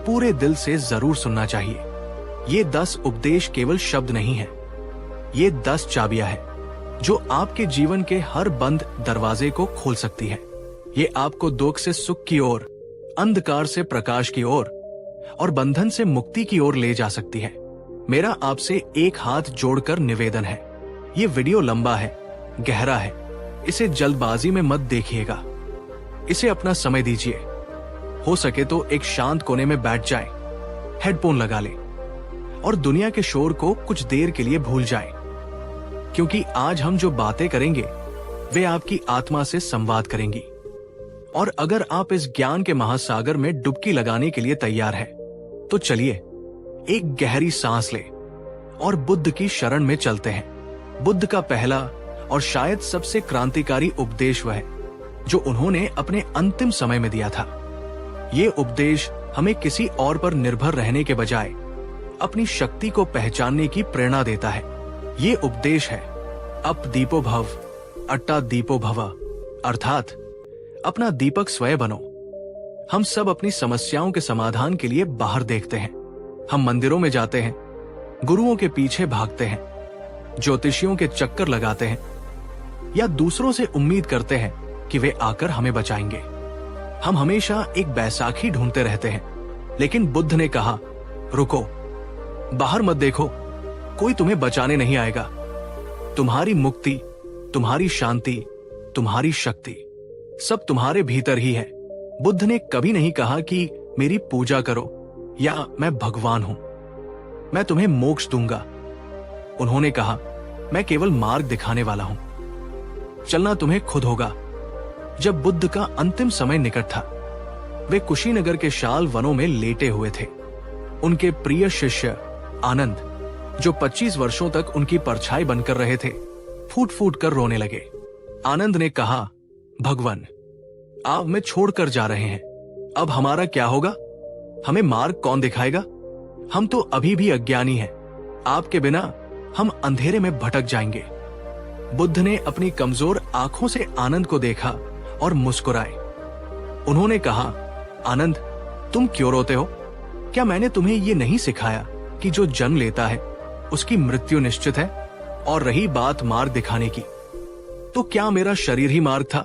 पूरे दिल से जरूर सुनना चाहिए। ये 10 उपदेश केवल शब्द नहीं है, ये 10 चाबियां हैं जो आपके जीवन के हर बंद दरवाजे को खोल सकती है। ये आपको दुख से सुख की ओर, अंधकार से प्रकाश की ओर और बंधन से मुक्ति की ओर ले जा सकती है। मेरा आपसे एक हाथ जोड़कर निवेदन है, ये वीडियो लंबा है, गहरा है, इसे जल्दबाजी में मत देखिएगा। इसे अपना समय दीजिए। हो सके तो एक शांत कोने में बैठ जाएं, हेडफोन लगा लें और दुनिया के शोर को कुछ देर के लिए भूल जाएं, क्योंकि आज हम जो बातें करेंगे वे आपकी आत्मा से संवाद करेंगी। और अगर आप इस ज्ञान के महासागर में डुबकी लगाने के लिए तैयार हैं, तो चलिए एक गहरी सांस लें और बुद्ध की शरण में चलते हैं। बुद्ध का पहला और शायद सबसे क्रांतिकारी उपदेश वह है जो उन्होंने अपने अंतिम समय में दिया था। ये उपदेश हमें किसी और पर निर्भर रहने के बजाय अपनी शक्ति को पहचानने की प्रेरणा देता है। ये उपदेश है अप दीपो भव, अट्टा दीपो भव, अर्थात अपना दीपक स्वयं बनो। हम सब अपनी समस्याओं के समाधान के लिए बाहर देखते हैं। हम मंदिरों में जाते हैं, गुरुओं के पीछे भागते हैं, ज्योतिषियों के चक्कर लगाते हैं या दूसरों से उम्मीद करते हैं कि वे आकर हमें बचाएंगे। हम हमेशा एक बैसाखी ढूंढते रहते हैं, लेकिन बुद्ध ने कहा, रुको, बाहर मत देखो, कोई तुम्हें बचाने नहीं आएगा। तुम्हारी मुक्ति, तुम्हारी शांति, तुम्हारी शक्ति सब तुम्हारे भीतर ही है। बुद्ध ने कभी नहीं कहा कि मेरी पूजा करो या मैं भगवान हूं, मैं तुम्हें मोक्ष दूंगा। उन्होंने कहा, मैं केवल मार्ग दिखाने वाला हूं, चलना तुम्हें खुद होगा। जब बुद्ध का अंतिम समय निकट था, वे कुशीनगर के शाल वनों में लेटे हुए थे। उनके प्रिय शिष्य आनंद, जो 25 वर्षों तक उनकी परछाई बनकर रहे थे, फूट फूट कर रोने लगे। आनंद ने कहा, भगवान, आप हमें छोड़कर जा रहे हैं, अब हमारा क्या होगा? हमें मार्ग कौन दिखाएगा? हम तो अभी भी अज्ञानी हैं, आपके बिना हम अंधेरे में भटक जाएंगे। बुद्ध ने अपनी कमजोर आंखों से आनंद को देखा और मुस्कुराए। उन्होंने कहा, आनंद, तुम क्यों रोते हो? क्या मैंने तुम्हें ये नहीं सिखाया कि जो जन्म लेता है उसकी मृत्यु निश्चित है? और रही बात मार्ग दिखाने की, तो क्या मेरा शरीर ही मार्ग था?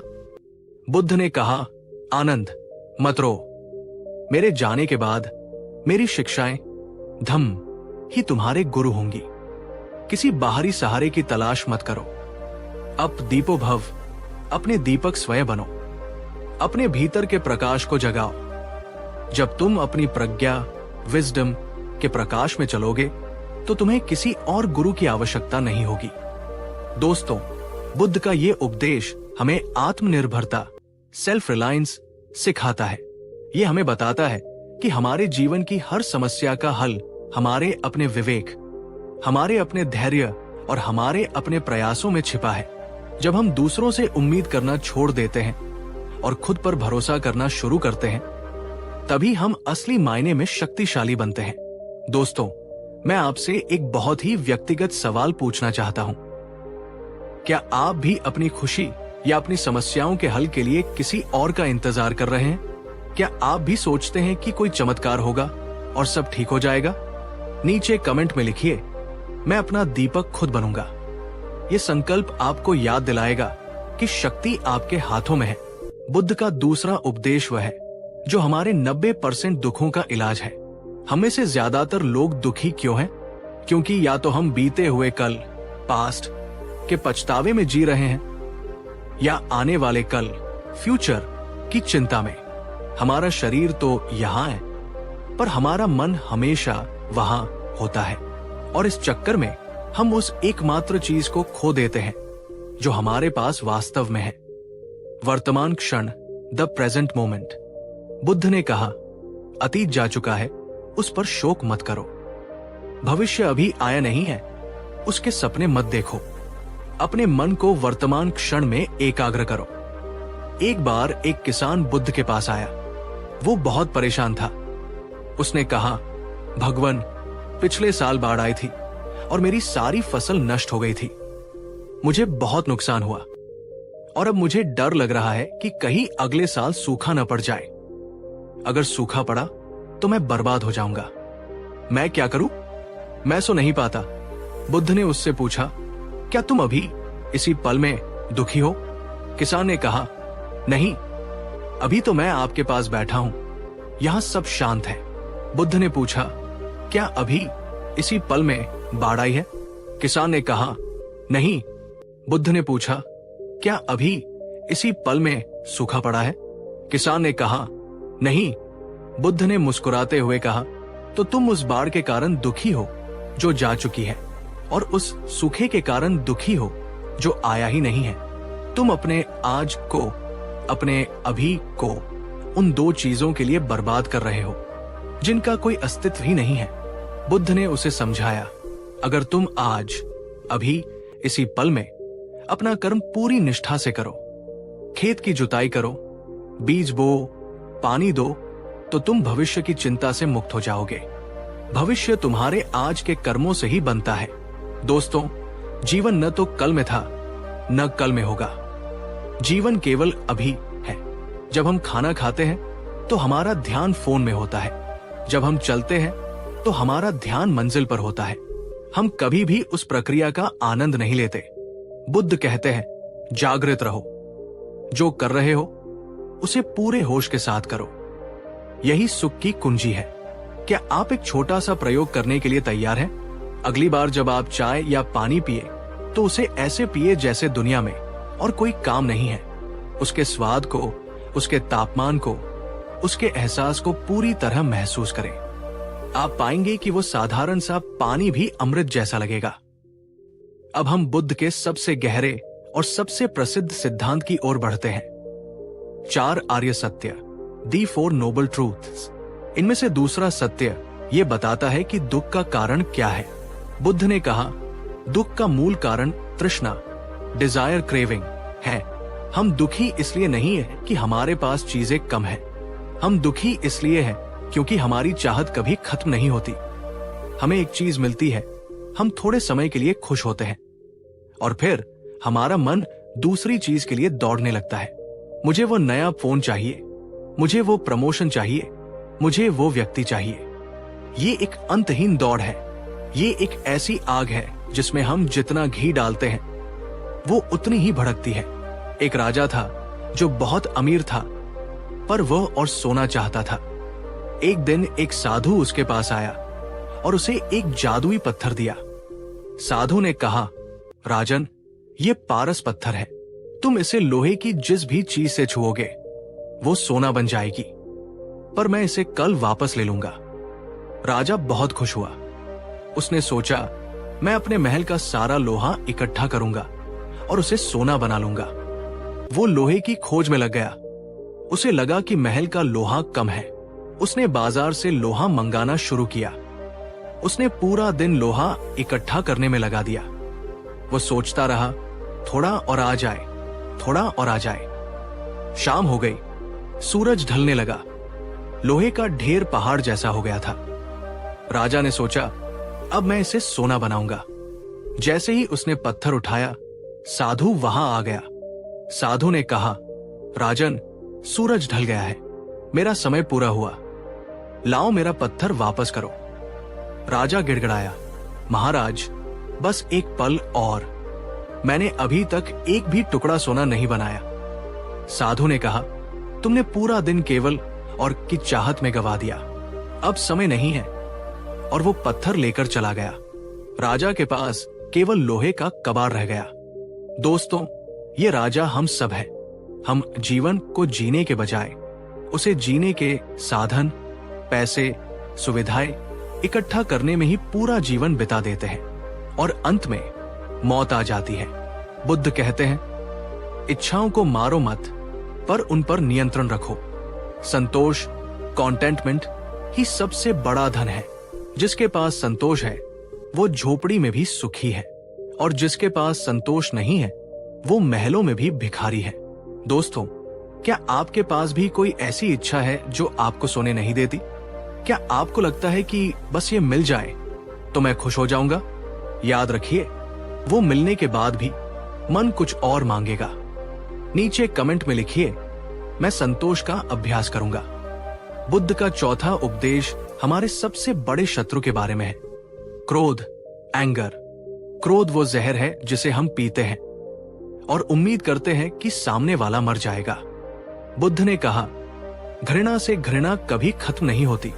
बुद्ध ने कहा, आनंद, मत रो। मेरे जाने के बाद मेरी शिक्षाएं, धम्म ही तुम्हारे गुरु होंगी। किसी बाहरी सहारे की तलाश मत करो। अप दीपो भव, अपने दीपक स्वयं बनो। अपने भीतर के प्रकाश को जगाओ। जब तुम अपनी प्रज्ञा, विजडम के प्रकाश में चलोगे, तो तुम्हें किसी और गुरु की आवश्यकता नहीं होगी। दोस्तों, बुद्ध का ये उपदेश हमें आत्मनिर्भरता, सेल्फ रिलायंस सिखाता है। ये हमें बताता है कि हमारे जीवन की हर समस्या का हल हमारे अपने विवेक, हमारे अपने धैर्य और हमारे अपने प्रयासों में छिपा है। जब हम दूसरों से उम्मीद करना छोड़ देते हैं और खुद पर भरोसा करना शुरू करते हैं, तभी हम असली मायने में शक्तिशाली बनते हैं। दोस्तों, मैं आपसे एक बहुत ही व्यक्तिगत सवाल पूछना चाहता हूं। क्या आप भी अपनी खुशी या अपनी समस्याओं के हल के लिए किसी और का इंतजार कर रहे हैं? क्या आप भी सोचते हैं कि कोई चमत्कार होगा और सब ठीक हो जाएगा? नीचे कमेंट में लिखिए, मैं अपना दीपक खुद बनूंगा। ये संकल्प आपको याद दिलाएगा कि शक्ति आपके हाथों में है, बुद्ध का दूसरा उपदेश वह है जो हमारे 90% दुखों का इलाज है। हम में से ज्यादातर लोग दुखी क्यों हैं? क्योंकि या तो हम बीते हुए कल, पास्ट के पछतावे में जी रहे हैं, या आने वाले कल, फ्यूचर की चिंता में। हमारा शरीर तो यहाँ है, पर हमारा मन हमेशा वहां होता है, और इस चक्कर में हम उस एकमात्र चीज को खो देते हैं जो हमारे पास वास्तव में है, वर्तमान क्षण, द प्रेजेंट मोमेंट। बुद्ध ने कहा, अतीत जा चुका है, उस पर शोक मत करो। भविष्य अभी आया नहीं है, उसके सपने मत देखो। अपने मन को वर्तमान क्षण में एकाग्र करो। एक बार एक किसान बुद्ध के पास आया। वो बहुत परेशान था। उसने कहा, भगवान, पिछले साल बाढ़ आई थी और मेरी सारी फसल नष्ट हो गई थी। मुझे बहुत नुकसान हुआ और अब मुझे डर लग रहा है कि कहीं अगले साल सूखा न पड़ जाए। अगर सूखा पड़ा तो मैं बर्बाद हो जाऊंगा। मैं क्या करूं? मैं सो नहीं पाता। बुद्ध ने उससे पूछा, क्या तुम अभी इसी पल में दुखी हो? किसान ने कहा, नहीं, अभी तो मैं आपके पास बैठा हूं, यहां सब शांत है। बुद्ध ने पूछा, क्या अभी इसी पल में बाढ़ आई है? किसान ने कहा, नहीं। बुद्ध ने पूछा, क्या अभी इसी पल में सूखा पड़ा है? किसान ने कहा, नहीं। बुद्ध ने मुस्कुराते हुए कहा, तो तुम उस बाढ़ के कारण दुखी हो जो जा चुकी है, और उस सूखे के कारण दुखी हो जो आया ही नहीं है। तुम अपने आज को, अपने अभी को उन दो चीजों के लिए बर्बाद कर रहे हो जिनका कोई अस्तित्व ही नहीं है। बुद्ध ने उसे समझाया, अगर तुम आज, अभी, इसी पल में अपना कर्म पूरी निष्ठा से करो, खेत की जुताई करो, बीज बो, पानी दो, तो तुम भविष्य की चिंता से मुक्त हो जाओगे। भविष्य तुम्हारे आज के कर्मों से ही बनता है। दोस्तों, जीवन न तो कल में था, न कल में होगा। जीवन केवल अभी है। जब हम खाना खाते हैं तो हमारा ध्यान फोन में होता है। जब हम चलते हैं तो हमारा ध्यान मंजिल पर होता है। हम कभी भी उस प्रक्रिया का आनंद नहीं लेते। बुद्ध कहते हैं, जागृत रहो। जो कर रहे हो उसे पूरे होश के साथ करो। यही सुख की कुंजी है। क्या आप एक छोटा सा प्रयोग करने के लिए तैयार हैं? अगली बार जब आप चाय या पानी पिए तो उसे ऐसे पिए जैसे दुनिया में और कोई काम नहीं है। उसके स्वाद को, उसके तापमान को, उसके एहसास को पूरी तरह महसूस करें। आप पाएंगे कि वो साधारण सा पानी भी अमृत जैसा लगेगा। अब हम बुद्ध के सबसे गहरे और सबसे प्रसिद्ध सिद्धांत की ओर बढ़ते हैं। 4 आर्य सत्य, दी 4 नोबल ट्रूथ्स। इनमें से दूसरा सत्य ये बताता है कि दुख का कारण क्या है। बुद्ध ने कहा, दुख का मूल कारण तृष्णा, डिजायर, क्रेविंग है। हम दुखी इसलिए नहीं है कि हमारे पास चीजें कम हैं। हम दुखी इसलिए हैं क्योंकि हमारी चाहत कभी खत्म नहीं होती। हमें एक चीज मिलती है, हम थोड़े समय के लिए खुश होते हैं और फिर हमारा मन दूसरी चीज के लिए दौड़ने लगता है। मुझे वो नया फोन चाहिए, मुझे वो प्रमोशन चाहिए, मुझे वो व्यक्ति चाहिए। ये एक अंतहीन दौड़ है। ये एक ऐसी आग है जिसमें हम जितना घी डालते हैं वो उतनी ही भड़कती है। एक राजा था जो बहुत अमीर था, पर वह और सोना चाहता था। एक दिन एक साधु उसके पास आया और उसे एक जादुई पत्थर दिया। साधु ने कहा, राजन, ये पारस पत्थर है। तुम इसे लोहे की जिस भी चीज से छुओगे वो सोना बन जाएगी, पर मैं इसे कल वापस ले लूंगा। राजा बहुत खुश हुआ। उसने सोचा, मैं अपने महल का सारा लोहा इकट्ठा करूंगा और उसे सोना बना लूंगा। वो लोहे की खोज में लग गया। उसे लगा कि महल का लोहा कम है। उसने बाजार से लोहा मंगाना शुरू किया। उसने पूरा दिन लोहा इकट्ठा करने में लगा दिया। वो सोचता रहा, थोड़ा और आ जाए, थोड़ा और आ जाए। शाम हो गई, सूरज ढलने लगा। लोहे का ढेर पहाड़ जैसा हो गया था। राजा ने सोचा, अब मैं इसे सोना बनाऊंगा। जैसे ही उसने पत्थर उठाया, साधु वहां आ गया। साधु ने कहा, राजन, सूरज ढल गया है, मेरा समय पूरा हुआ, लाओ मेरा पत्थर वापस करो। राजा गिड़गिड़ाया, महाराज, बस एक पल और, मैंने अभी तक एक भी टुकड़ा सोना नहीं बनाया। साधु ने कहा, तुमने पूरा दिन केवल और की चाहत में गवा दिया। अब समय नहीं है। और वो पत्थर लेकर चला गया। राजा के पास केवल लोहे का कबाड़ रह गया। दोस्तों, ये राजा हम सब है। हम जीवन को जीने के बजाय उसे जीने के साधन, पैसे, सुविधाएं इकट्ठा करने में ही पूरा जीवन बिता देते हैं और अंत में मौत आ जाती है। बुद्ध कहते हैं, इच्छाओं को मारो मत, पर उन पर नियंत्रण रखो। संतोष, कॉन्टेंटमेंट ही सबसे बड़ा धन है। जिसके पास संतोष है वो झोपड़ी में भी सुखी है, और जिसके पास संतोष नहीं है वो महलों में भी भिखारी है। दोस्तों, क्या आपके पास भी कोई ऐसी इच्छा है जो आपको सोने नहीं देती? क्या आपको लगता है कि बस ये मिल जाए तो मैं खुश हो जाऊंगा? याद रखिए, वो मिलने के बाद भी मन कुछ और मांगेगा। नीचे कमेंट में लिखिए, मैं संतोष का अभ्यास करूंगा। बुद्ध का चौथा उपदेश हमारे सबसे बड़े शत्रु के बारे में है, क्रोध, एंगर। क्रोध वो जहर है जिसे हम पीते हैं और उम्मीद करते हैं कि सामने वाला मर जाएगा। बुद्ध ने कहा, घृणा से घृणा कभी खत्म नहीं होती।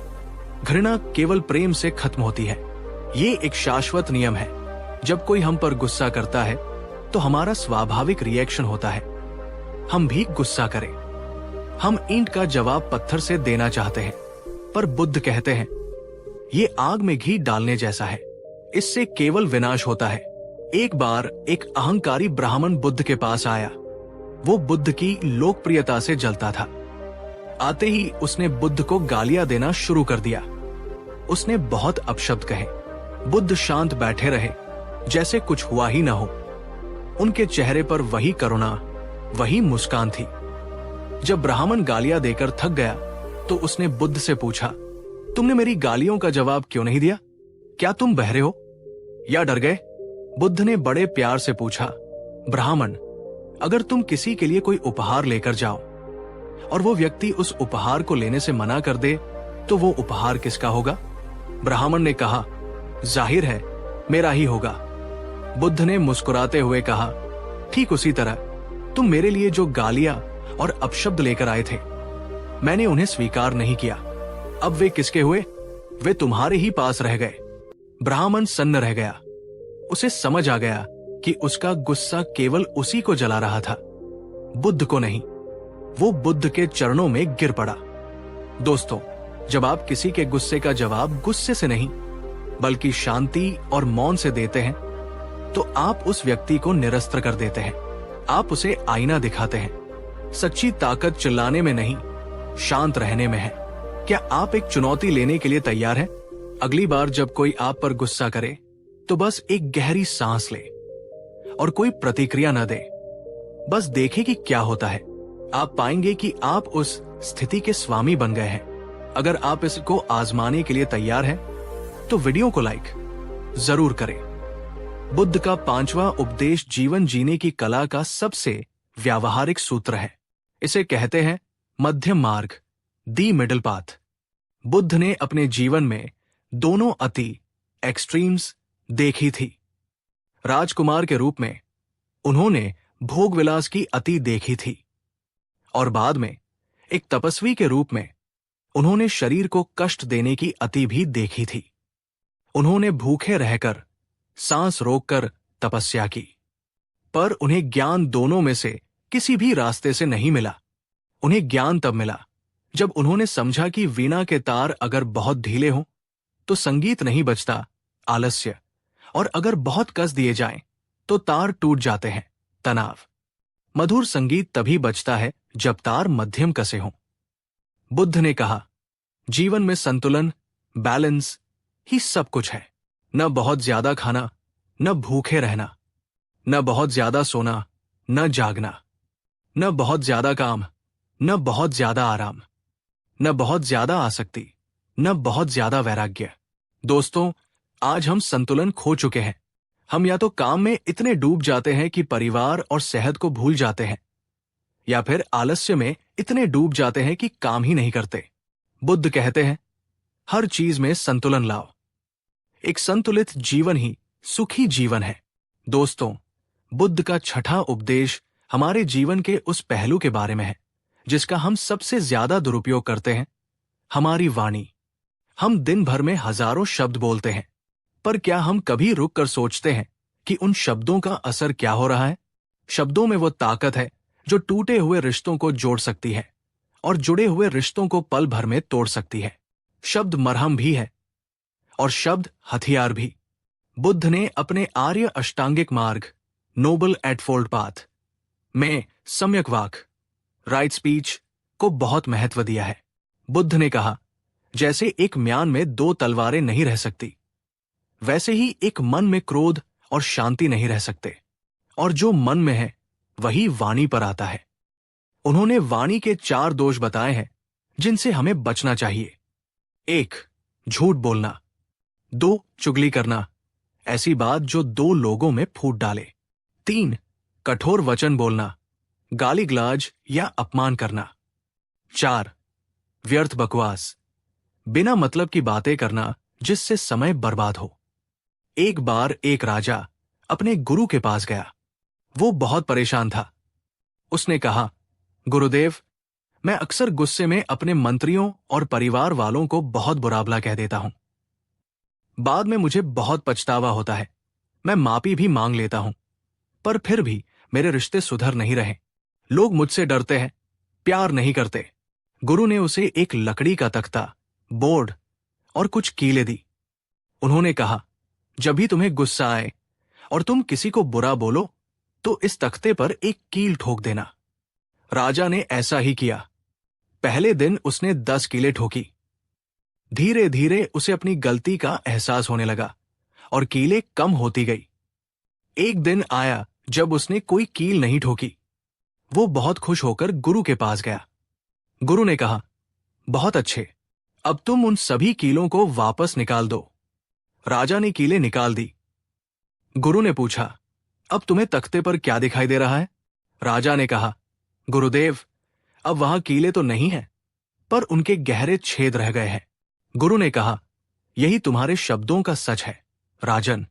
घृणा केवल प्रेम से खत्म होती है। ये एक शाश्वत नियम है। जब कोई हम पर गुस्सा करता है तो हमारा स्वाभाविक रिएक्शन होता है हम भी गुस्सा करें। हम ईंट का जवाब पत्थर से देना चाहते हैं, पर बुद्ध कहते हैं, ये आग में घी डालने जैसा है। इससे केवल विनाश होता है। एक बार एक अहंकारी ब्राह्मण बुद्ध के पास आया। वो बुद्ध की लोकप्रियता से जलता था। आते ही उसने बुद्ध को गालियां देना शुरू कर दिया। उसने बहुत अपशब्द कहे। बुद्ध शांत बैठे रहे, जैसे कुछ हुआ ही ना हो। उनके चेहरे पर वही करुणा, वही मुस्कान थी। जब ब्राह्मण गालियां देकर थक गया तो उसने बुद्ध से पूछा, तुमने मेरी गालियों का जवाब क्यों नहीं दिया? क्या तुम बहरे हो या डर गए? बुद्ध ने बड़े प्यार से पूछा, ब्राह्मण, अगर तुम किसी के लिए कोई उपहार लेकर जाओ और वो व्यक्ति उस उपहार को लेने से मना कर दे तो वो उपहार किसका होगा? ब्राह्मण ने कहा, जाहिर है मेरा ही होगा। बुद्ध ने मुस्कुराते हुए कहा, ठीक उसी तरह तुम मेरे लिए जो गालियां और अपशब्द लेकर आए थे, मैंने उन्हें स्वीकार नहीं किया। अब वे किसके हुए? वे तुम्हारे ही पास रह गए। ब्राह्मण सन्न रह गया। उसे समझ आ गया कि उसका गुस्सा केवल उसी को जला रहा था, बुद्ध को नहीं। वो बुद्ध के चरणों में गिर पड़ा। दोस्तों, जब आप किसी के गुस्से का जवाब गुस्से से नहीं बल्कि शांति और मौन से देते हैं तो आप उस व्यक्ति को निरस्त्र कर देते हैं। आप उसे आईना दिखाते हैं। सच्ची ताकत चिल्लाने में नहीं, शांत रहने में है। क्या आप एक चुनौती लेने के लिए तैयार हैं? अगली बार जब कोई आप पर गुस्सा करे तो बस एक गहरी सांस ले और कोई प्रतिक्रिया न दे। बस देखें कि क्या होता है। आप पाएंगे कि आप उस स्थिति के स्वामी बन गए हैं। अगर आप इसको आजमाने के लिए तैयार हैं तो वीडियो को लाइक जरूर करें। बुद्ध का पांचवा उपदेश जीवन जीने की कला का सबसे व्यावहारिक सूत्र है। इसे कहते हैं मध्यम मार्ग, दी मिडल पाथ। बुद्ध ने अपने जीवन में दोनों अति, एक्सट्रीम्स देखी थी। राजकुमार के रूप में उन्होंने भोग विलास की अति देखी थी और बाद में एक तपस्वी के रूप में उन्होंने शरीर को कष्ट देने की अति भी देखी थी। उन्होंने भूखे रहकर, सांस रोककर तपस्या की, पर उन्हें ज्ञान दोनों में से किसी भी रास्ते से नहीं मिला। उन्हें ज्ञान तब मिला जब उन्होंने समझा कि वीणा के तार अगर बहुत ढीले हों तो संगीत नहीं बजता, आलस्य, और अगर बहुत कस दिए जाएं तो तार टूट जाते हैं, तनाव। मधुर संगीत तभी बजता है जब तार मध्यम कसे हों। बुद्ध ने कहा, जीवन में संतुलन, बैलेंस ही सब कुछ है। न बहुत ज्यादा खाना, न भूखे रहना, न बहुत ज्यादा सोना, न जागना, न बहुत ज्यादा काम, न बहुत ज्यादा आराम, न बहुत ज्यादा आसक्ति, न बहुत ज्यादा वैराग्य। दोस्तों, आज हम संतुलन खो चुके हैं। हम या तो काम में इतने डूब जाते हैं कि परिवार और सेहत को भूल जाते हैं, या फिर आलस्य में इतने डूब जाते हैं कि काम ही नहीं करते। बुद्ध कहते हैं, हर चीज में संतुलन लाओ। एक संतुलित जीवन ही सुखी जीवन है। दोस्तों, बुद्ध का छठा उपदेश हमारे जीवन के उस पहलू के बारे में है जिसका हम सबसे ज्यादा दुरुपयोग करते हैं, हमारी वाणी। हम दिन भर में हजारों शब्द बोलते हैं, पर क्या हम कभी रुक कर सोचते हैं कि उन शब्दों का असर क्या हो रहा है? शब्दों में वो ताकत है जो टूटे हुए रिश्तों को जोड़ सकती है और जुड़े हुए रिश्तों को पल भर में तोड़ सकती है। शब्द मरहम भी है और शब्द हथियार भी। बुद्ध ने अपने आर्य अष्टांगिक मार्ग, नोबल एटफोल्ड पाथ में सम्यक वाक, राइट स्पीच को बहुत महत्व दिया है। बुद्ध ने कहा, जैसे एक म्यान में दो तलवारें नहीं रह सकती, वैसे ही एक मन में क्रोध और शांति नहीं रह सकते, और जो मन में है वही वाणी पर आता है। उन्होंने वाणी के 4 दोष बताए हैं जिनसे हमें बचना चाहिए। 1. झूठ बोलना। 2. चुगली करना, ऐसी बात जो 2 लोगों में फूट डाले। 3. कठोर वचन बोलना, गाली गलौज या अपमान करना। 4. व्यर्थ बकवास, बिना मतलब की बातें करना जिससे समय बर्बाद हो। एक बार एक राजा अपने गुरु के पास गया। वो बहुत परेशान था। उसने कहा, गुरुदेव, मैं अक्सर गुस्से में अपने मंत्रियों और परिवार वालों को बहुत बुरा भला कह देता हूं। बाद में मुझे बहुत पछतावा होता है। मैं माफी भी मांग लेता हूं, पर फिर भी मेरे रिश्ते सुधर नहीं रहे। लोग मुझसे डरते हैं, प्यार नहीं करते। गुरु ने उसे एक लकड़ी का तख्ता, बोर्ड और कुछ कीलें दी। उन्होंने कहा, जब भी तुम्हें गुस्सा आए और तुम किसी को बुरा बोलो तो इस तख्ते पर एक कील ठोक देना। राजा ने ऐसा ही किया। पहले दिन उसने 10 कीलें ठोकी। धीरे धीरे उसे अपनी गलती का एहसास होने लगा और कीलें कम होती गई। एक दिन आया जब उसने कोई कील नहीं ठोकी। वो बहुत खुश होकर गुरु के पास गया। गुरु ने कहा, बहुत अच्छे, अब तुम उन सभी कीलों को वापस निकाल दो। राजा ने कीलें निकाल दी। गुरु ने पूछा, अब तुम्हें तख्ते पर क्या दिखाई दे रहा है? राजा ने कहा, गुरुदेव, अब वहां कीलें तो नहीं है, पर उनके गहरे छेद रह गए हैं। गुरु ने कहा, यही तुम्हारे शब्दों का सच है राजन।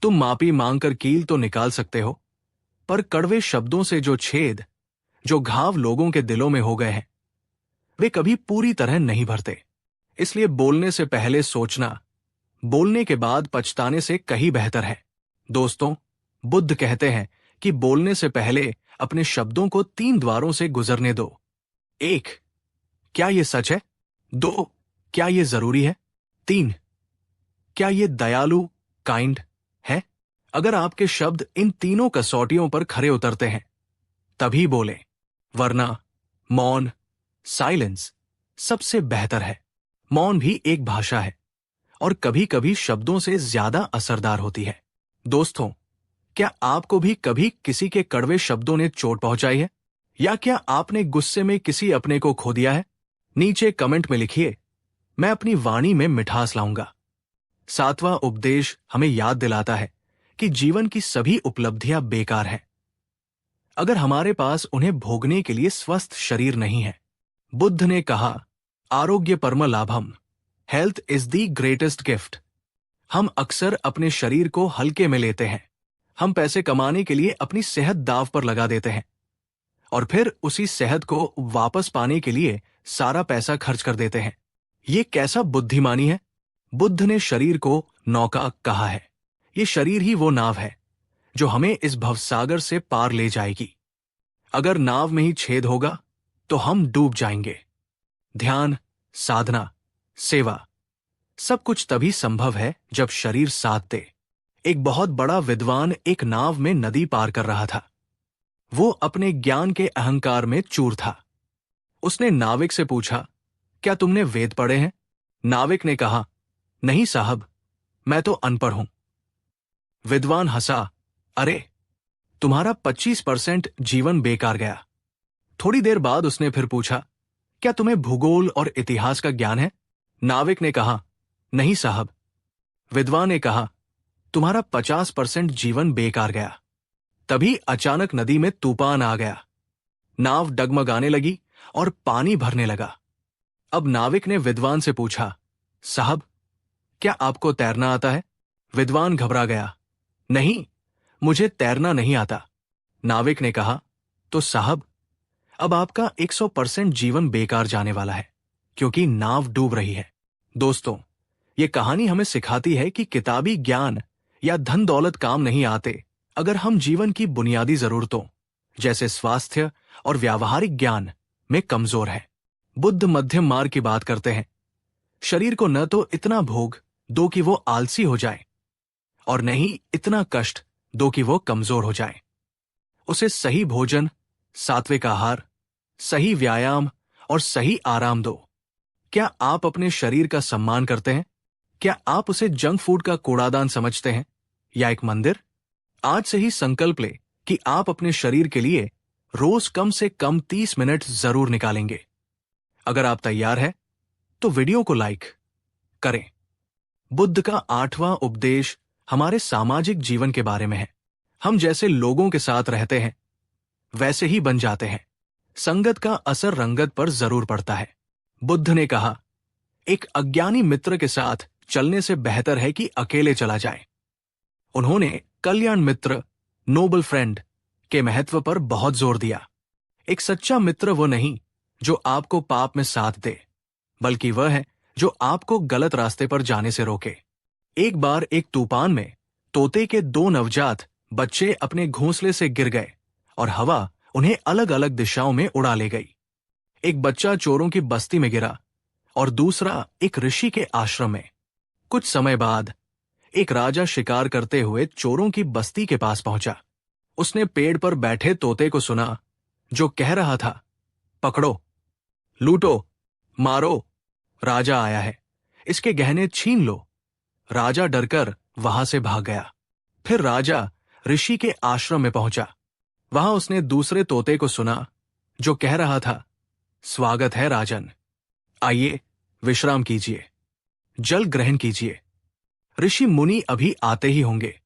तुम माफी मांगकर कील तो निकाल सकते हो, पर कड़वे शब्दों से जो छेद, जो घाव लोगों के दिलों में हो गए हैं, वे कभी पूरी तरह नहीं भरते। इसलिए बोलने से पहले सोचना, बोलने के बाद पछताने से कहीं बेहतर है। दोस्तों, बुद्ध कहते हैं कि बोलने से पहले अपने शब्दों को 3 द्वारों से गुजरने दो। 1. क्या ये सच है? 2. क्या ये जरूरी है? 3. क्या ये दयालु, काइंड है? अगर आपके शब्द इन तीनों कसौटियों पर खरे उतरते हैं, तभी बोलें, वरना मौन, साइलेंस सबसे बेहतर है। मौन भी एक भाषा है और कभी कभी शब्दों से ज्यादा असरदार होती है। दोस्तों, क्या आपको भी कभी किसी के कड़वे शब्दों ने चोट पहुंचाई है? या क्या आपने गुस्से में किसी अपने को खो दिया है? नीचे कमेंट में लिखिए, मैं अपनी वाणी में मिठास लाऊंगा। 7वां उपदेश हमें याद दिलाता है कि जीवन की सभी उपलब्धियां बेकार हैं अगर हमारे पास उन्हें भोगने के लिए स्वस्थ शरीर नहीं है। बुद्ध ने कहा, आरोग्य परम लाभम, health is the greatest gift. हम अक्सर अपने शरीर को हल्के में लेते हैं। हम पैसे कमाने के लिए अपनी सेहत दांव पर लगा देते हैं और फिर उसी सेहत को वापस पाने के लिए सारा पैसा खर्च कर देते हैं। ये कैसा बुद्धिमानी है? बुद्ध ने शरीर को नौका कहा है। ये शरीर ही वो नाव है जो हमें इस भवसागर से पार ले जाएगी। अगर नाव में ही छेद होगा तो हम डूब जाएंगे। ध्यान, साधना, सेवा सब कुछ तभी संभव है जब शरीर साथ दे। एक बहुत बड़ा विद्वान एक नाव में नदी पार कर रहा था। वो अपने ज्ञान के अहंकार में चूर था। उसने नाविक से पूछा, क्या तुमने वेद पढ़े हैं? नाविक ने कहा, नहीं साहब, मैं तो अनपढ़ हूं। विद्वान हंसा, अरे, तुम्हारा 25% जीवन बेकार गया। थोड़ी देर बाद उसने फिर पूछा, क्या तुम्हें भूगोल और इतिहास का ज्ञान है? नाविक ने कहा, नहीं साहब। विद्वान ने कहा, तुम्हारा 50% जीवन बेकार गया। तभी अचानक नदी में तूफान आ गया। नाव डगमगाने लगी और पानी भरने लगा। अब नाविक ने विद्वान से पूछा, साहब, क्या आपको तैरना आता है? विद्वान घबरा गया, नहीं, मुझे तैरना नहीं आता। नाविक ने कहा, तो साहब, अब आपका 100% जीवन बेकार जाने वाला है, क्योंकि नाव डूब रही है। दोस्तों, ये कहानी हमें सिखाती है कि किताबी ज्ञान या धन दौलत काम नहीं आते अगर हम जीवन की बुनियादी जरूरतों जैसे स्वास्थ्य और व्यावहारिक ज्ञान में कमजोर हैं। बुद्ध मध्यम मार्ग की बात करते हैं। शरीर को न तो इतना भोग दो कि वो आलसी हो जाए, और न ही इतना कष्ट दो कि वो कमजोर हो जाए। उसे सही भोजन, सात्विक आहार, सही व्यायाम और सही आराम दो। क्या आप अपने शरीर का सम्मान करते हैं? क्या आप उसे जंक फूड का कूड़ादान समझते हैं या एक मंदिर? आज से ही संकल्प ले कि आप अपने शरीर के लिए रोज कम से कम 30 मिनट जरूर निकालेंगे। अगर आप तैयार हैं, तो वीडियो को लाइक करें। बुद्ध का 8वां उपदेश हमारे सामाजिक जीवन के बारे में है। हम जैसे लोगों के साथ रहते हैं, वैसे ही बन जाते हैं। संगत का असर रंगत पर जरूर पड़ता है। बुद्ध ने कहा, एक अज्ञानी मित्र के साथ चलने से बेहतर है कि अकेले चला जाए। उन्होंने कल्याण मित्र, नोबल फ्रेंड के महत्व पर बहुत जोर दिया। एक सच्चा मित्र वो नहीं जो आपको पाप में साथ दे, बल्कि वह है जो आपको गलत रास्ते पर जाने से रोके। एक बार एक तूफान में तोते के 2 नवजात बच्चे अपने घोंसले से गिर गए और हवा उन्हें अलग अलग दिशाओं में उड़ा ले गई। एक बच्चा चोरों की बस्ती में गिरा और दूसरा एक ऋषि के आश्रम में। कुछ समय बाद एक राजा शिकार करते हुए चोरों की बस्ती के पास पहुंचा। उसने पेड़ पर बैठे तोते को सुना जो कह रहा था, पकड़ो, लूटो, मारो, राजा आया है, इसके गहने छीन लो। राजा डरकर वहां से भाग गया। फिर राजा ऋषि के आश्रम में पहुंचा। वहां उसने दूसरे तोते को सुना जो कह रहा था, स्वागत है राजन, आइए विश्राम कीजिए, जल ग्रहण कीजिए, ऋषि मुनि अभी आते ही होंगे।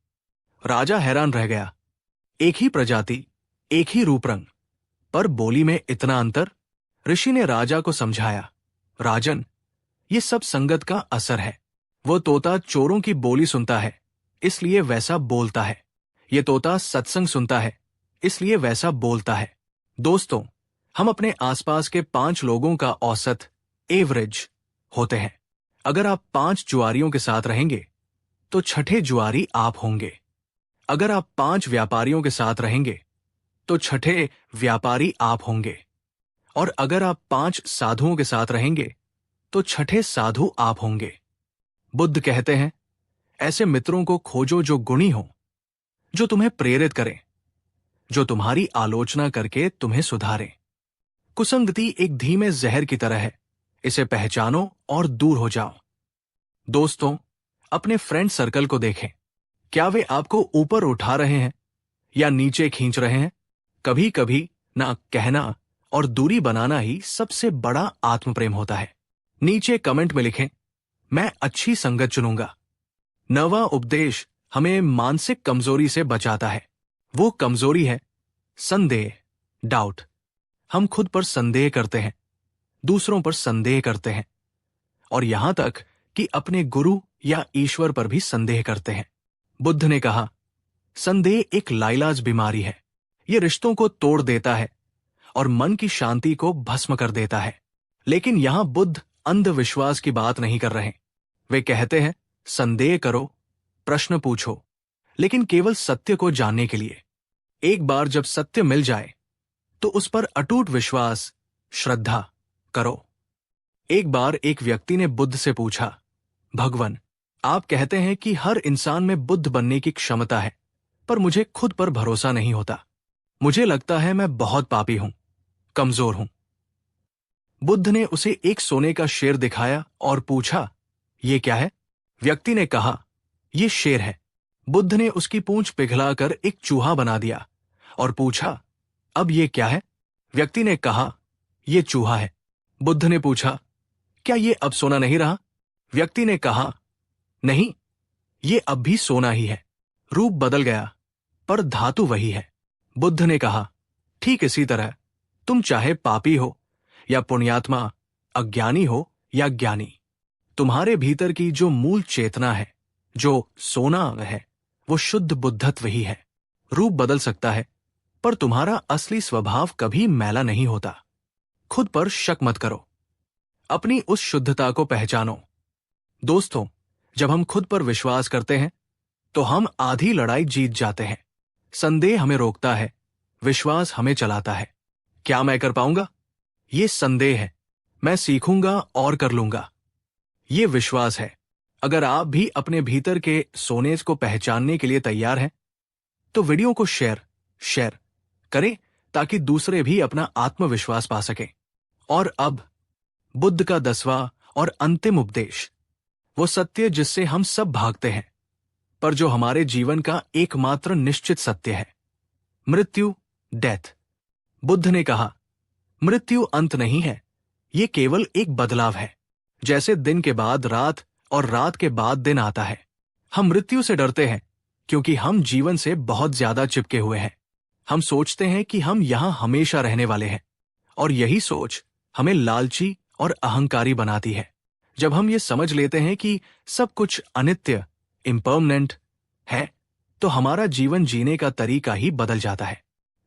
राजा हैरान रह गया। एक ही प्रजाति, एक ही रूप रंग, पर बोली में इतना अंतर। ऋषि ने राजा को समझाया, राजन, ये सब संगत का असर है। वो तोता चोरों की बोली सुनता है, इसलिए वैसा बोलता है। ये तोता सत्संग सुनता है, इसलिए वैसा बोलता है। दोस्तों, हम अपने आसपास के 5 लोगों का औसत, एवरेज होते हैं। अगर आप 5 जुआरियों के साथ रहेंगे तो 6ठे जुआरी आप होंगे। अगर आप 5 व्यापारियों के साथ रहेंगे तो 6ठे व्यापारी आप होंगे। और अगर आप 5 साधुओं के साथ रहेंगे तो 6ठे साधु आप होंगे। बुद्ध कहते हैं, ऐसे मित्रों को खोजो जो गुणी हो, जो तुम्हें प्रेरित करें, जो तुम्हारी आलोचना करके तुम्हें सुधारें। कुसंगति एक धीमे जहर की तरह है, इसे पहचानो और दूर हो जाओ। दोस्तों, अपने फ्रेंड सर्कल को देखें। क्या वे आपको ऊपर उठा रहे हैं या नीचे खींच रहे हैं? कभी कभी ना कहना और दूरी बनाना ही सबसे बड़ा आत्मप्रेम होता है। नीचे कमेंट में लिखें, मैं अच्छी संगत चुनूंगा। 9वां उपदेश हमें मानसिक कमजोरी से बचाता है। वो कमजोरी है संदेह, डाउट। हम खुद पर संदेह करते हैं, दूसरों पर संदेह करते हैं, और यहां तक कि अपने गुरु या ईश्वर पर भी संदेह करते हैं। बुद्ध ने कहा, संदेह एक लाइलाज बीमारी है। ये रिश्तों को तोड़ देता है और मन की शांति को भस्म कर देता है। लेकिन यहां बुद्ध अंधविश्वास की बात नहीं कर रहे। वे कहते हैं, संदेह करो, प्रश्न पूछो, लेकिन केवल सत्य को जानने के लिए। एक बार जब सत्य मिल जाए तो उस पर अटूट विश्वास, श्रद्धा करो। एक बार एक व्यक्ति ने बुद्ध से पूछा, भगवान, आप कहते हैं कि हर इंसान में बुद्ध बनने की क्षमता है, पर मुझे खुद पर भरोसा नहीं होता। मुझे लगता है मैं बहुत पापी हूं, कमजोर हूं। बुद्ध ने उसे एक सोने का शेर दिखाया और पूछा, ये क्या है? व्यक्ति ने कहा, ये शेर है। बुद्ध ने उसकी पूंछ पिघलाकर एक चूहा बना दिया और पूछा, अब ये क्या है? व्यक्ति ने कहा, ये चूहा है। बुद्ध ने पूछा, क्या ये अब सोना नहीं रहा? व्यक्ति ने कहा, नहीं, ये अब भी सोना ही है। रूप बदल गया, पर धातु वही है। बुद्ध ने कहा, ठीक इसी तरह तुम चाहे पापी हो या पुण्यात्मा, अज्ञानी हो या ज्ञानी, तुम्हारे भीतर की जो मूल चेतना है, जो सोना है, वो शुद्ध बुद्धत्व ही है। रूप बदल सकता है, पर तुम्हारा असली स्वभाव कभी मैला नहीं होता। खुद पर शक मत करो, अपनी उस शुद्धता को पहचानो। दोस्तों, जब हम खुद पर विश्वास करते हैं तो हम आधी लड़ाई जीत जाते हैं। संदेह हमें रोकता है, विश्वास हमें चलाता है। क्या मैं कर पाऊंगा? ये संदेह है। मैं सीखूंगा और कर लूंगा, ये विश्वास है। अगर आप भी अपने भीतर के सोने को पहचानने के लिए तैयार हैं तो वीडियो को शेयर करें ताकि दूसरे भी अपना आत्मविश्वास पा सकें। और अब बुद्ध का 10वां और अंतिम उपदेश, वो सत्य जिससे हम सब भागते हैं पर जो हमारे जीवन का एकमात्र निश्चित सत्य है, मृत्यु, डेथ। बुद्ध ने कहा, मृत्यु अंत नहीं है, ये केवल एक बदलाव है। जैसे दिन के बाद रात और रात के बाद दिन आता है। हम मृत्यु से डरते हैं क्योंकि हम जीवन से बहुत ज्यादा चिपके हुए हैं। हम सोचते हैं कि हम यहां हमेशा रहने वाले हैं और यही सोच हमें लालची और अहंकारी बनाती है। जब हम ये समझ लेते हैं कि सब कुछ अनित्य, इम्परमानेंट है, तो हमारा जीवन जीने का तरीका ही बदल जाता है।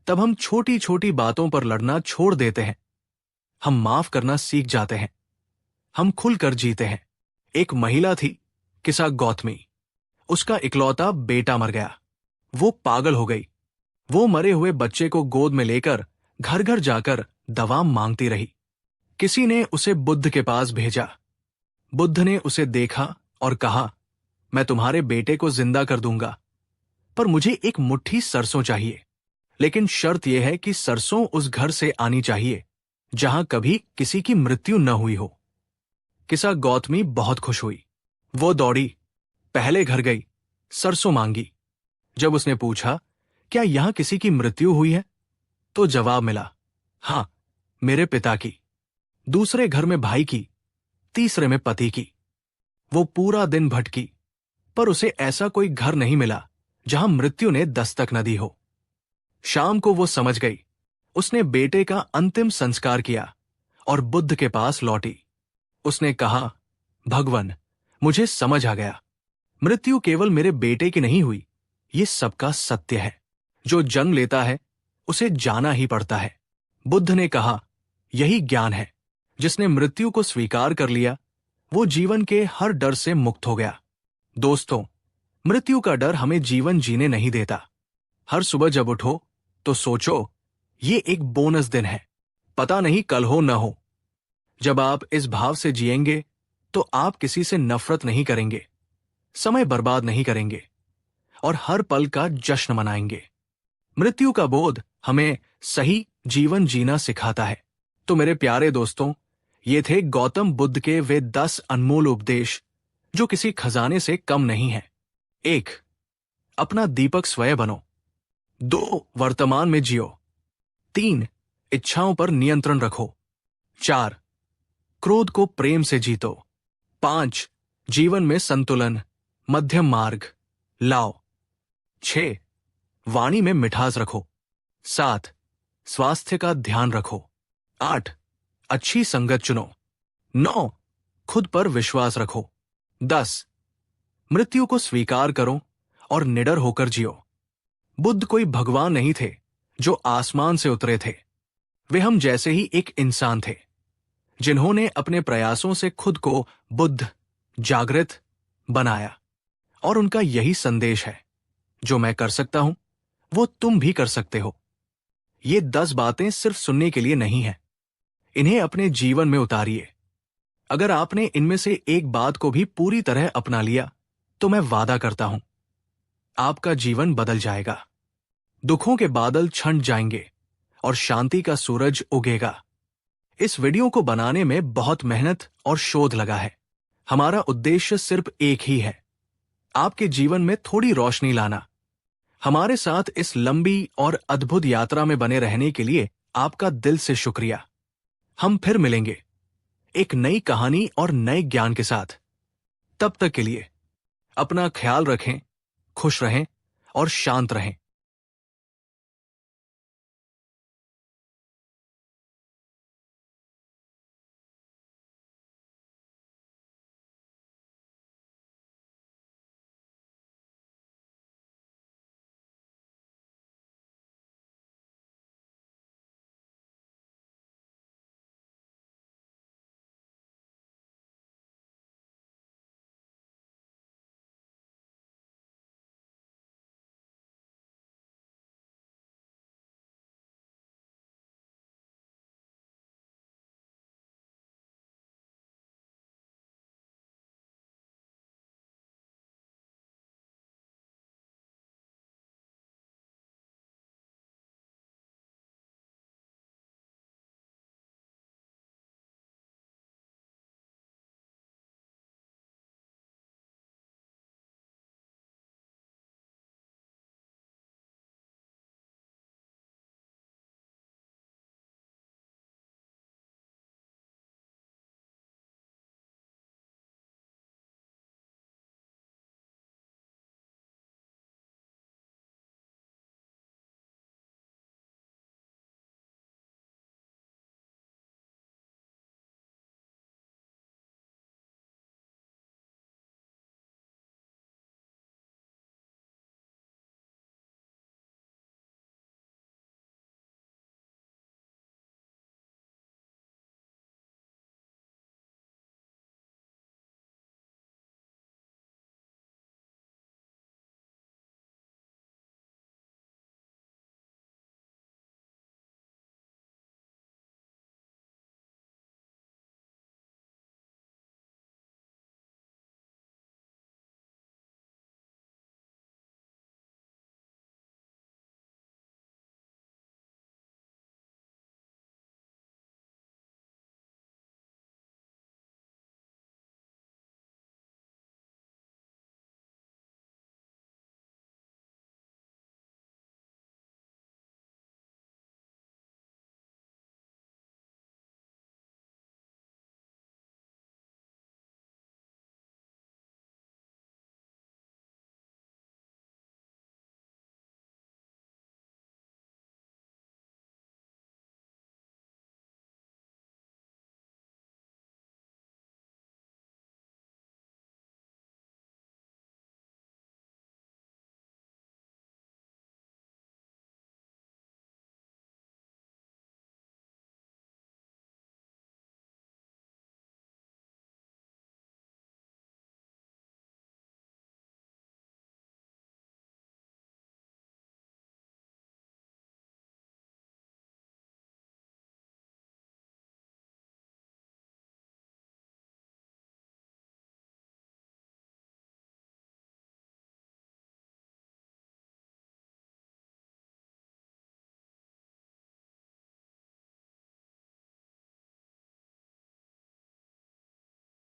तब हम छोटी छोटी बातों पर लड़ना छोड़ देते हैं, हम माफ करना सीख जाते हैं, हम खुलकर जीते हैं। एक महिला थी, किसा गौतमी। उसका इकलौता बेटा मर गया। वो पागल हो गई। वो मरे हुए बच्चे को गोद में लेकर घर घर जाकर दवा मांगती रही। किसी ने उसे बुद्ध के पास भेजा। बुद्ध ने उसे देखा और कहा, मैं तुम्हारे बेटे को जिंदा कर दूंगा, पर मुझे एक मुट्ठी सरसों चाहिए। लेकिन शर्त यह है कि सरसों उस घर से आनी चाहिए जहां कभी किसी की मृत्यु न हुई हो। किसा गौतमी बहुत खुश हुई। वो दौड़ी, पहले घर गई, सरसों मांगी। जब उसने पूछा, क्या यहां किसी की मृत्यु हुई है, तो जवाब मिला, हां, मेरे पिता की। दूसरे घर में भाई की, तीसरे में पति की। वो पूरा दिन भटकी, पर उसे ऐसा कोई घर नहीं मिला जहां मृत्यु ने दस्तक न दी हो। शाम को वो समझ गई। उसने बेटे का अंतिम संस्कार किया और बुद्ध के पास लौटी। उसने कहा, भगवान, मुझे समझ आ गया, मृत्यु केवल मेरे बेटे की नहीं हुई, ये सबका सत्य है। जो जन्म लेता है उसे जाना ही पड़ता है। बुद्ध ने कहा, यही ज्ञान है। जिसने मृत्यु को स्वीकार कर लिया वो जीवन के हर डर से मुक्त हो गया। दोस्तों, मृत्यु का डर हमें जीवन जीने नहीं देता। हर सुबह जब उठो तो सोचो, ये एक बोनस दिन है, पता नहीं कल हो न हो। जब आप इस भाव से जिएंगे तो आप किसी से नफरत नहीं करेंगे, समय बर्बाद नहीं करेंगे और हर पल का जश्न मनाएंगे। मृत्यु का बोध हमें सही जीवन जीना सिखाता है। तो मेरे प्यारे दोस्तों, ये थे गौतम बुद्ध के वे 10 अनमोल उपदेश जो किसी खजाने से कम नहीं है। 1. अपना दीपक स्वयं बनो। 2. वर्तमान में जियो। 3. इच्छाओं पर नियंत्रण रखो। 4. क्रोध को प्रेम से जीतो। 5. जीवन में संतुलन, मध्यम मार्ग लाओ। 6. वाणी में मिठास रखो। 7. स्वास्थ्य का ध्यान रखो। 8. अच्छी संगत चुनो। 9. खुद पर विश्वास रखो। 10. मृत्यु को स्वीकार करो और निडर होकर जियो। बुद्ध कोई भगवान नहीं थे जो आसमान से उतरे थे। वे हम जैसे ही एक इंसान थे जिन्होंने अपने प्रयासों से खुद को बुद्ध, जागृत बनाया। और उनका यही संदेश है, जो मैं कर सकता हूं वो तुम भी कर सकते हो। ये 10 बातें सिर्फ सुनने के लिए नहीं है, इन्हें अपने जीवन में उतारिए। अगर आपने इनमें से एक बात को भी पूरी तरह अपना लिया तो मैं वादा करता हूं, आपका जीवन बदल जाएगा। दुखों के बादल छंट जाएंगे और शांति का सूरज उगेगा। इस वीडियो को बनाने में बहुत मेहनत और शोध लगा है। हमारा उद्देश्य सिर्फ एक ही है, आपके जीवन में थोड़ी रोशनी लाना। हमारे साथ इस लंबी और अद्भुत यात्रा में बने रहने के लिए आपका दिल से शुक्रिया। हम फिर मिलेंगे एक नई कहानी और नए ज्ञान के साथ। तब तक के लिए अपना ख्याल रखें, खुश रहें और शांत रहें।